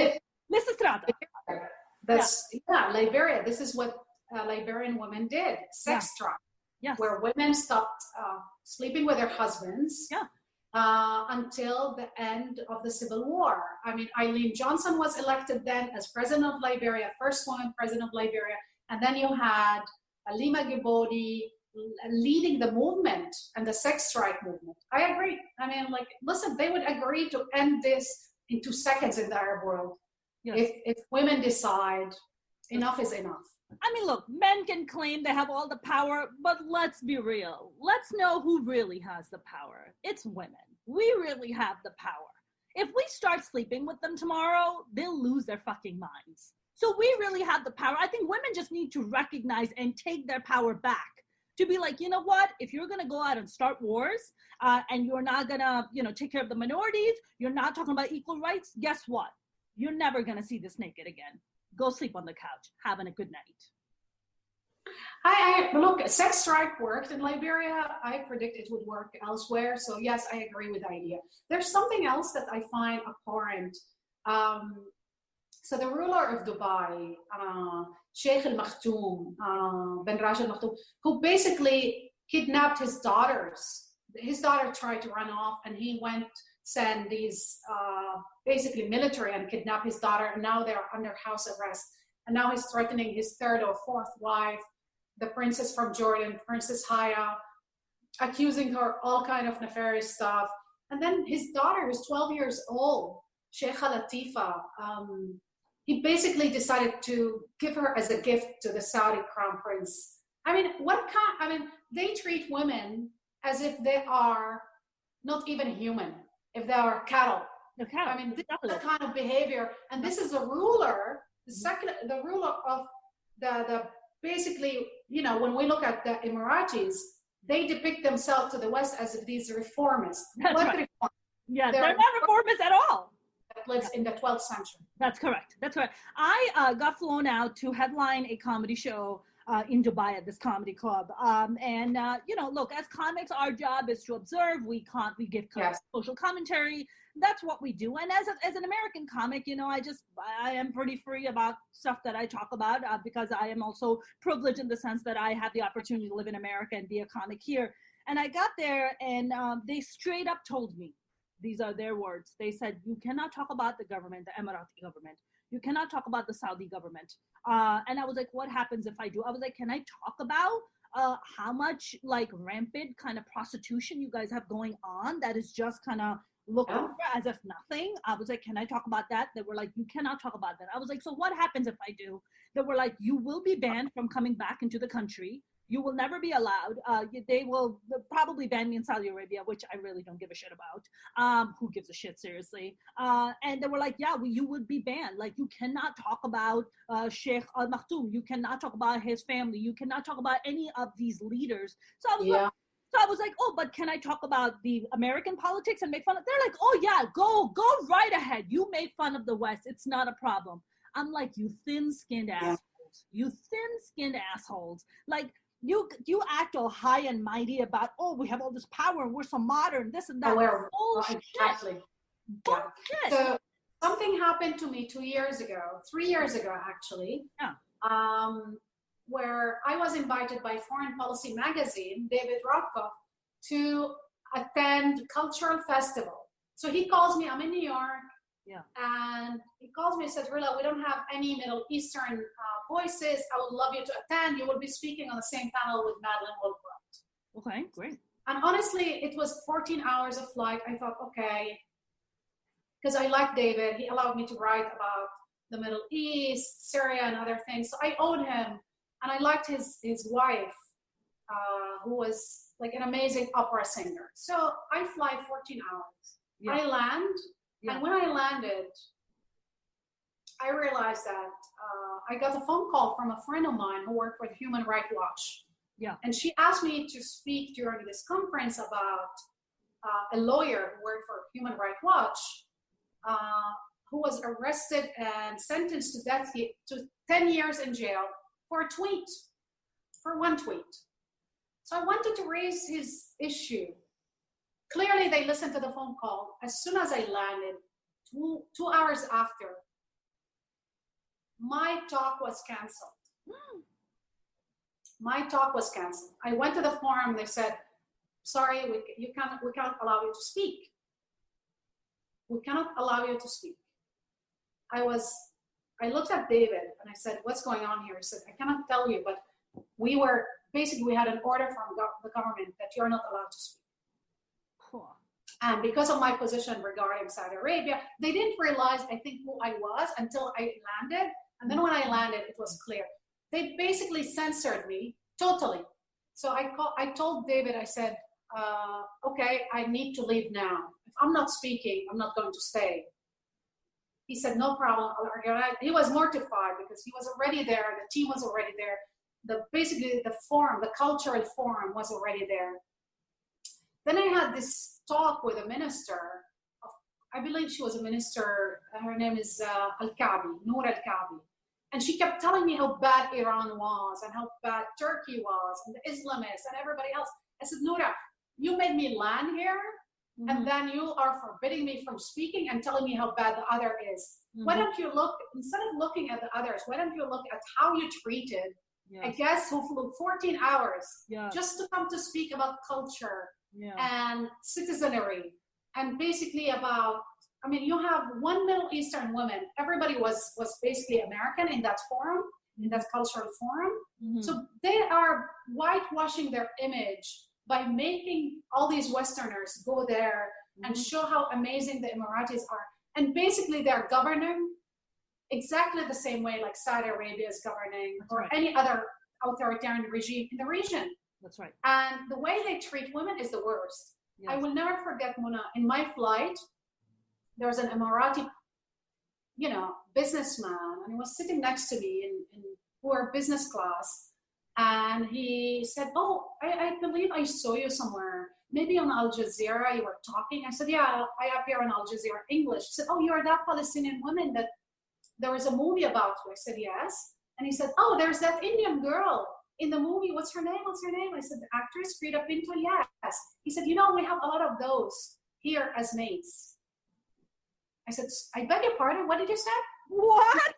That's Liberia. This is what Liberian women did. Sex drive. Yes. Where women stopped sleeping with their husbands. Yeah. Until the end of the Civil War. I mean, Eileen Johnson was elected then as president of Liberia, first woman president of Liberia, and then you had Halima Gibodi leading the movement and the sex strike movement. I agree. I mean, like, listen, they would agree to end this in 2 seconds in the Arab world. Yes. If women decide enough is enough. I mean, look, men can claim they have all the power, but let's be real. Let's know who really has the power. It's women. We really have the power. If we start sleeping with them tomorrow, they'll lose their fucking minds. So we really have the power. I think women just need to recognize and take their power back. To be like, you know what? If you're going to go out and start wars and you're not going to, take care of the minorities, you're not talking about equal rights, guess what? You're never going to see this naked again. Go sleep on the couch, having a good night. Look, sex strike worked in Liberia. I predict it would work elsewhere. So yes, I agree with the idea. There's something else that I find abhorrent. So the ruler of Dubai, Shaikh al-Maktoum, Ben Rashid al-Maktoum, who basically kidnapped his daughters. His daughter tried to run off and he went send these basically military and kidnap his daughter, and now they're under house arrest. And now he's threatening his 3rd or 4th wife, the princess from Jordan, Princess Haya, accusing her all kind of nefarious stuff. And then his daughter, who's 12 years old, Sheikha Latifa, he basically decided to give her as a gift to the Saudi crown prince. I mean, they treat women as if they are not even human, if they are cattle. I mean, this is the kind of behavior, and this is a ruler, the ruler of the basically, when we look at the Emiratis, they depict themselves to the West as if these reformists. That's right. Yeah, they're not reformists at all. That lives in the 12th century. That's correct. I got flown out to headline a comedy show in Dubai at this comedy club. Look, as comics, our job is to observe. We give social commentary. That's what we do. And as an American comic, I am pretty free about stuff that I talk about because I am also privileged in the sense that I have the opportunity to live in America and be a comic here. And I got there and they straight up told me, these are their words. They said, you cannot talk about the government, the Emirati government. You cannot talk about the Saudi government. And I was like, what happens if I do? I was like, can I talk about how much rampant kind of prostitution you guys have going on that is just kind of looked over as if nothing? I was like, can I talk about that? They were like, you cannot talk about that. I was like, so what happens if I do? They were like, you will be banned from coming back into the country. You will never be allowed. They will probably ban me in Saudi Arabia, which I really don't give a shit about. Who gives a shit, seriously? And they were like, you would be banned. Like, you cannot talk about Sheikh al-Maktoum. You cannot talk about his family. You cannot talk about any of these leaders. So I was like, oh, but can I talk about the American politics and make fun of? They're like, oh yeah, go right ahead. You make fun of the West. It's not a problem. I'm like, you thin-skinned assholes. You thin-skinned assholes. Like, you act all high and mighty about, oh, we have all this power and we're so modern, this and that. Bullshit. Exactly. Bullshit. So something happened to me 3 years ago actually, where I was invited by Foreign Policy magazine, David Rothkopf, to attend cultural festival. So he calls me, I'm in New York, and he calls me and says, Rula, we don't have any Middle Eastern voices. I would love you to attend. You will be speaking on the same panel with Madeleine Albright. Okay, great. And honestly, it was 14 hours of flight. I thought, okay, because I like David. He allowed me to write about the Middle East, Syria, and other things. So I owed him. And I liked his wife, who was like an amazing opera singer. So I fly 14 hours. Yeah. I land. Yeah. And when I landed, I realized that I got a phone call from a friend of mine who worked with Human Rights Watch. Yeah. And she asked me to speak during this conference about a lawyer who worked for Human Rights Watch, who was arrested and sentenced to death to 10 years in jail for a tweet, for one tweet. So I wanted to raise his issue. Clearly, they listened to the phone call. As soon as I landed, two hours after, my talk was canceled. My talk was canceled. I went to the forum. They said, "Sorry, we can't allow you to speak. We cannot allow you to speak." I looked at David and I said, "What's going on here?" He said, "I cannot tell you, but we had an order from the government that you're not allowed to speak." Cool. And because of my position regarding Saudi Arabia, they didn't realize, I think, who I was until I landed. And then when I landed, it was clear. They basically censored me totally. So I told David, I said, okay, I need to leave now. If I'm not speaking, I'm not going to stay. He said, no problem. He was mortified because he was already there. The team was already there. Basically the forum, the cultural forum was already there. Then I had this talk with a minister. I believe she was a minister. Her name is Al-Kabi, Noor Al-Kabi. And she kept telling me how bad Iran was and how bad Turkey was and the Islamists and everybody else. I said, Noura, you made me land here, and then you are forbidding me from speaking and telling me how bad the other is. Why don't you look, instead of looking at the others, why don't you look at how you treated a guest who flew 14 hours just to come to speak about culture and citizenry and basically about, I mean, you have one Middle Eastern woman. Everybody was basically American in that forum, in that cultural forum. So they are whitewashing their image by making all these Westerners go there and show how amazing the Emiratis are. And basically they're governing exactly the same way like Saudi Arabia is governing or any other authoritarian regime in the region. That's right. And the way they treat women is the worst. Yes. I will never forget, Mona, in my flight, there was an Emirati, businessman, and he was sitting next to me in poor business class. And he said, oh, I believe I saw you somewhere. Maybe on Al Jazeera you were talking. I said, yeah, I appear on Al Jazeera English. He said, oh, you're that Palestinian woman that there was a movie about you. I said, yes. And he said, oh, there's that Indian girl in the movie. What's her name? I said, the actress, Frida Pinto, yes. He said, we have a lot of those here as mates. I said, I beg your pardon, what did you say? What?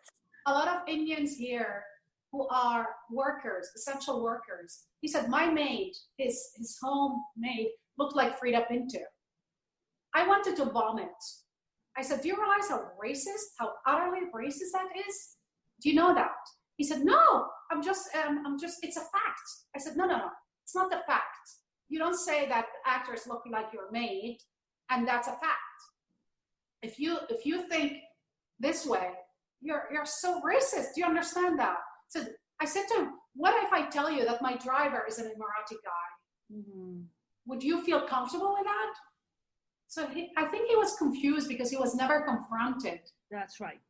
A lot of Indians here who are workers, essential workers. He said, my maid, his home maid, looked like Frida Pinto. I wanted to vomit. I said, do you realize how utterly racist that is? Do you know that? He said, no, I'm just, it's a fact. I said, no, it's not the fact. You don't say that the actors look like your maid, and that's a fact. If you think this way, you're so racist. Do you understand that? So I said to him, what if I tell you that my driver is an Emirati guy? Would you feel comfortable with that? So I think he was confused because he was never confronted. That's right.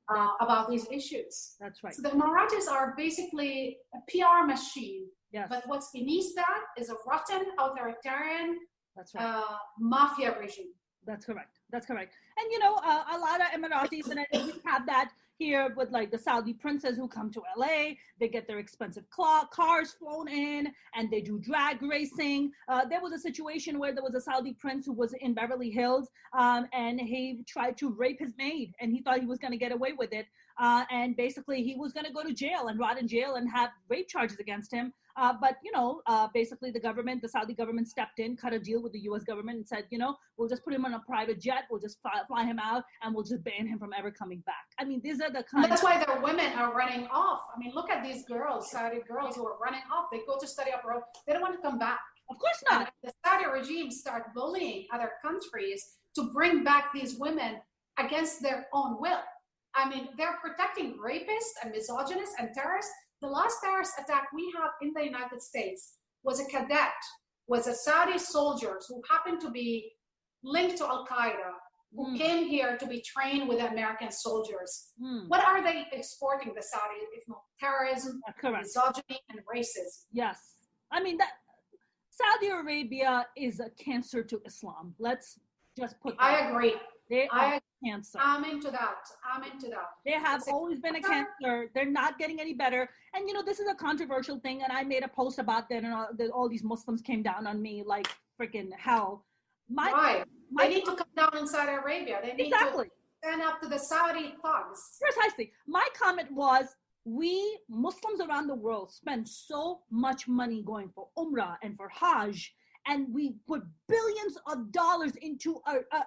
About these issues. That's right. So the Emiratis are basically a PR machine. Yes. But what's beneath that is a rotten, authoritarian, mafia regime. That's correct. And a lot of Emiratis, and I think we have that here with like the Saudi princes who come to LA. They get their expensive cars flown in and they do drag racing. There was a situation where there was a Saudi prince who was in Beverly Hills and he tried to rape his maid and he thought he was going to get away with it. And basically he was going to go to jail and rot in jail and have rape charges against him. But basically the Saudi government stepped in, cut a deal with the US government and said, we'll just put him on a private jet. We'll just fly him out and we'll just ban him from ever coming back. I mean, these are the kind That's why their women are running off. I mean, look at these girls, Saudi girls who are running off. They go to study abroad. They don't want to come back. Of course And not. the Saudi regime start bullying other countries to bring back these women against their own will. I mean, they're protecting rapists and misogynists and terrorists. The last terrorist attack we have in the United States was a cadet, was a Saudi soldiers who happened to be linked to Al-Qaeda, who came here to be trained with American soldiers. What are they exporting, the Saudis, if not terrorism, misogyny, and racism? Yes. I mean, that Saudi Arabia is a cancer to Islam. Let's just put that. I agree. They are cancer. I'm into that. They have always been a cancer. They're not getting any better. And, you know, this is a controversial thing. And I made a post about that. And all these Muslims came down on me like freaking hell. They need to come down in Saudi Arabia. They need to stand up to the Saudi thugs. Precisely. My comment was, we Muslims around the world spend so much money going for Umrah and for Hajj, and we put billions of dollars into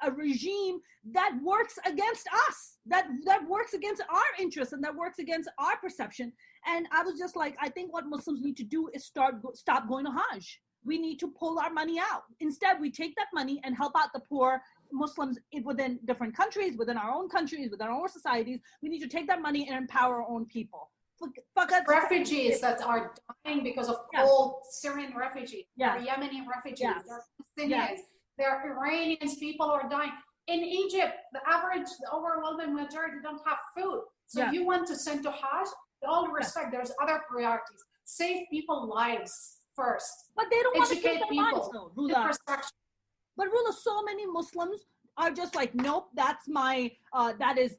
a regime that works against us, that works against our interests, and that works against our perception. And I was just like, I think what Muslims need to do is stop going to Hajj. We need to pull our money out. Instead, we take that money and help out the poor Muslims within different countries, within our own countries, within our own societies. We need to take that money and empower our own people. Refugees that are dying because of cold, Syrian refugees, they're Yemeni refugees, they're Palestinians, they're Iranians, people who are dying. In Egypt, the overwhelming majority don't have food. So you want to send to Hajj, with all respect, there's other priorities. Save people's lives first. But they don't want to educate people. Rula. But Rula, so many Muslims are just like, nope, that's my, that is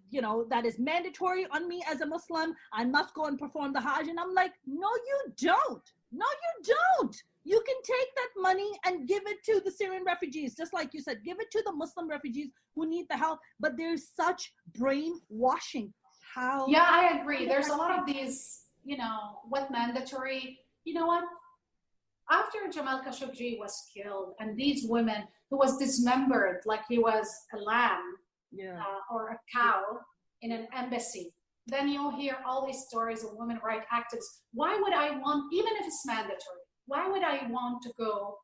mandatory on me as a Muslim. I must go and perform the Hajj. And I'm like, no, you don't. No, you don't. You can take that money and give it to the Syrian refugees. Just like you said, give it to the Muslim refugees who need the help. But there's such brainwashing. How? Yeah, I agree. There's a lot of these, what mandatory, you know what? After Jamal Khashoggi was killed and these women who was dismembered like he was a lamb or a cow in an embassy, then you'll hear all these stories of women rights activists. Why would I want, even if it's mandatory, why would I want to go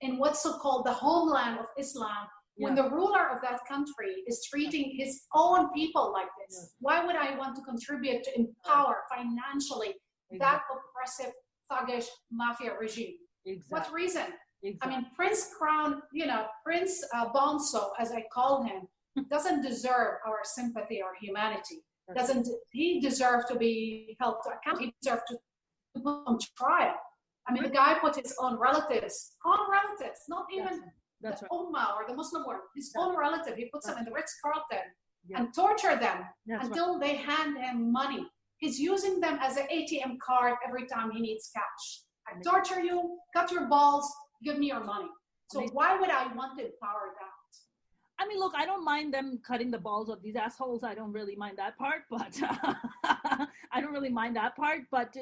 in what's so-called the homeland of Islam when the ruler of that country is treating his own people like this? Why would I want to contribute to empower financially that oppressive, thuggish mafia regime? What reason? I mean, Prince Bonso, as I call him, doesn't deserve our sympathy or humanity. He deserve to be held to account? He deserves to be put on trial. I mean, the guy put his own relatives, not even the Ummah or the Muslim world, his own relative. He puts them in the Ritz-Carlton and torture them until they hand him money. He's using them as an ATM card every time he needs cash. I torture you, cut your balls, give me your money. So why would I want to empower that? I mean, look, I don't mind them cutting the balls of these assholes. I don't really mind that part, but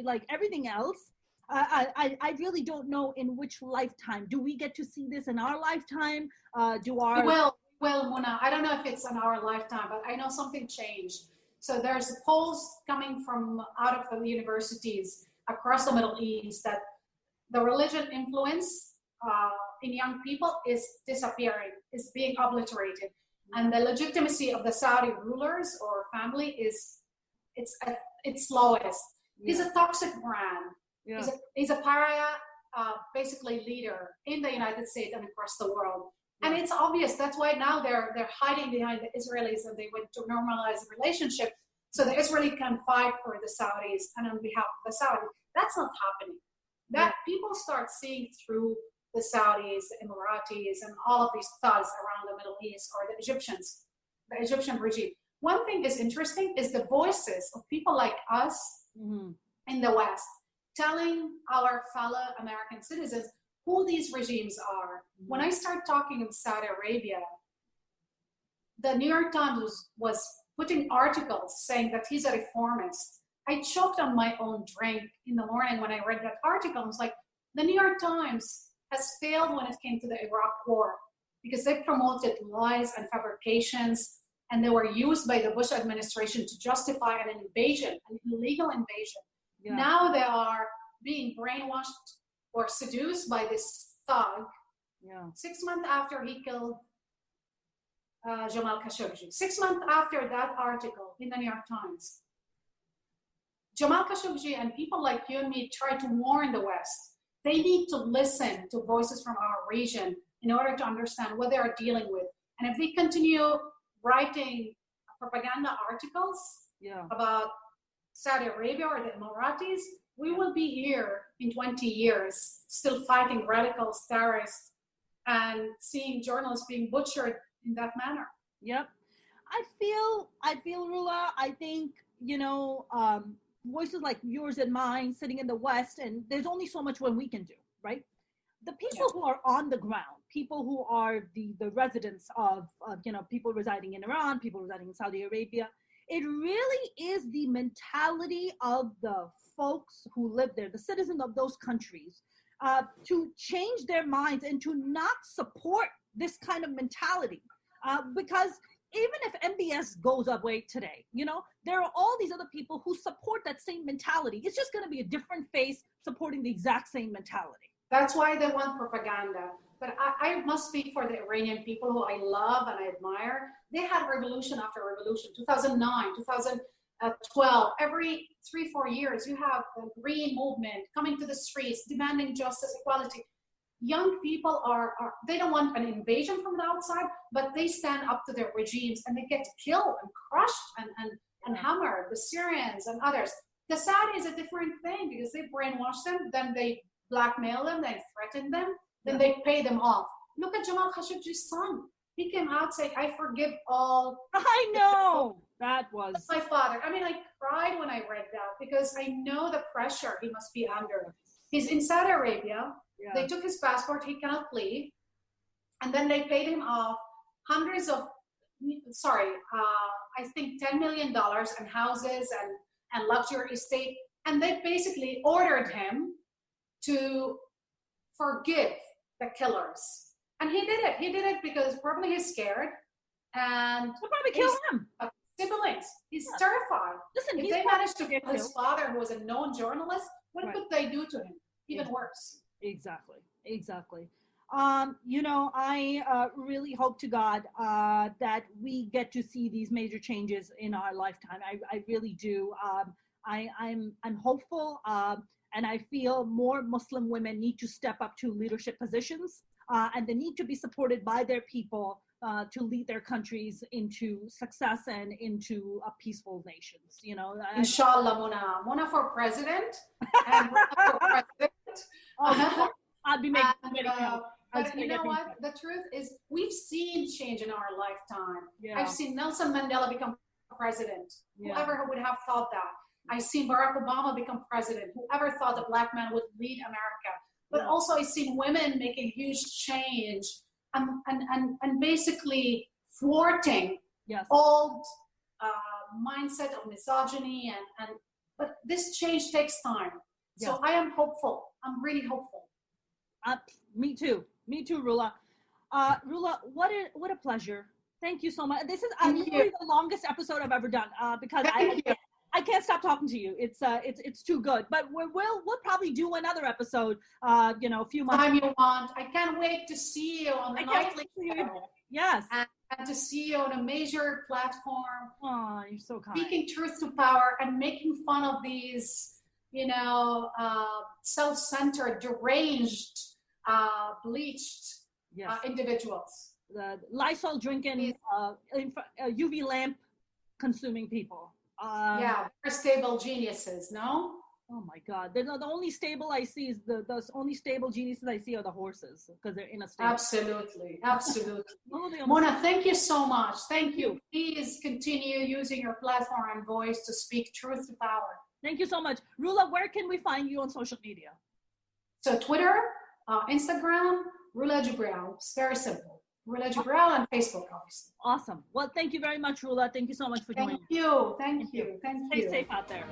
like everything else, I really don't know in which lifetime. Do we get to see this in our lifetime? Well, Muna, I don't know if it's in our lifetime, but I know something changed. So there's polls coming from out of the universities across the Middle East that the religion influence in young people is disappearing, is being obliterated. And the legitimacy of the Saudi rulers or family it's at its lowest. He's a toxic brand. He's a pariah, basically leader in the United States and across the world. And it's obvious. That's why now they're hiding behind the Israelis, and they went to normalize the relationship so the Israeli can fight for the Saudis and on behalf of the Saudis. That's not happening. That people start seeing through the Saudis, the Emiratis, and all of these thugs around the Middle East, or the Egyptians, the Egyptian regime. One thing is interesting is the voices of people like us in the West telling our fellow American citizens who these regimes are. When I start talking in Saudi Arabia, the New York Times was putting articles saying that he's a reformist. I choked on my own drink in the morning when I read that article. I was like, the New York Times has failed when it came to the Iraq War because they promoted lies and fabrications, and they were used by the Bush administration to justify an invasion, an illegal invasion. Now they are being brainwashed or seduced by this thug. Yeah. 6 months after he killed Jamal Khashoggi. 6 months after that article in the New York Times, Jamal Khashoggi and people like you and me try to warn the West. They need to listen to voices from our region in order to understand what they are dealing with. And if they continue writing propaganda articles about Saudi Arabia or the Emiratis, we will be here in 20 years still fighting radicals, terrorists, and seeing journalists being butchered in that manner. Yep. I feel Rula, I think, voices like yours and mine sitting in the West, and there's only so much one we can do, right? The people who are on the ground, people who are the residents of people residing in Iran, people residing in Saudi Arabia, it really is the mentality of the folks who live there, the citizens of those countries, to change their minds and to not support this kind of mentality. Because even if MBS goes away today, there are all these other people who support that same mentality. It's just going to be a different face supporting the exact same mentality. That's why they want propaganda. But I must speak for the Iranian people who I love and I admire. They had revolution after revolution, 2009, 2012. Every 3-4 years, you have the green movement coming to the streets, demanding justice, equality. Young people they don't want an invasion from the outside, but they stand up to their regimes and they get killed and crushed and hammered, the Syrians and others. The Saudi is a different thing because they brainwash them, then they blackmail them, they threaten them, then they pay them off. Look at Jamal Khashoggi's son. He came out saying, I forgive all. I know. That was my father. I mean, I cried when I read that because I know the pressure he must be under. He's in Saudi Arabia. Yeah. They took his passport. He cannot leave. And then they paid him off I think $10 million and houses and luxury estate. And they basically ordered him to forgive the killers. And he did it. He did it because probably he's scared. And they'll probably kill him. Siblings. He's terrified. Listen, if they managed to kill his father, who was a known journalist, what could they do to him? Even worse. Exactly. I really hope to God that we get to see these major changes in our lifetime. I really do. I'm hopeful, and I feel more Muslim women need to step up to leadership positions, and they need to be supported by their people to lead their countries into success and into peaceful nations. Inshallah, Mona for president, and Mona for president. I'd be making but you know what? The truth is, we've seen change in our lifetime. Yeah. I've seen Nelson Mandela become president. Yeah. Whoever would have thought that? I've seen Barack Obama become president. Whoever thought the black man would lead America? But also I've seen women making huge change and basically thwarting old mindset of misogyny but this change takes time. So I am hopeful. I'm really hopeful. Me too, Rula. Rula, what a pleasure. Thank you so much. This is probably the longest episode I've ever done because I can't stop talking to you. It's too good. But we'll probably do another episode. A few months. Time you want. I can't wait to see you on the nightly show. Yes. And to see you on a major platform. Oh, you're so kind. Speaking truth to power and making fun of these, self-centered, deranged, bleached individuals. The Lysol drinking, UV lamp consuming people. Very stable geniuses, no? Oh my God! The only stable I see is the only stable geniuses I see are the horses because they're in a stable. Absolutely. Mona, thank you so much. Thank you. Please continue using your platform and voice to speak truth to power. Thank you so much, Rula. Where can we find you on social media? So Twitter, Instagram, Rula Jebreal. It's very simple. Rula Jebreal and Facebook, obviously. Awesome. Well, thank you very much, Rula. Thank you so much for joining. Thank you. Thank you. Stay safe out there.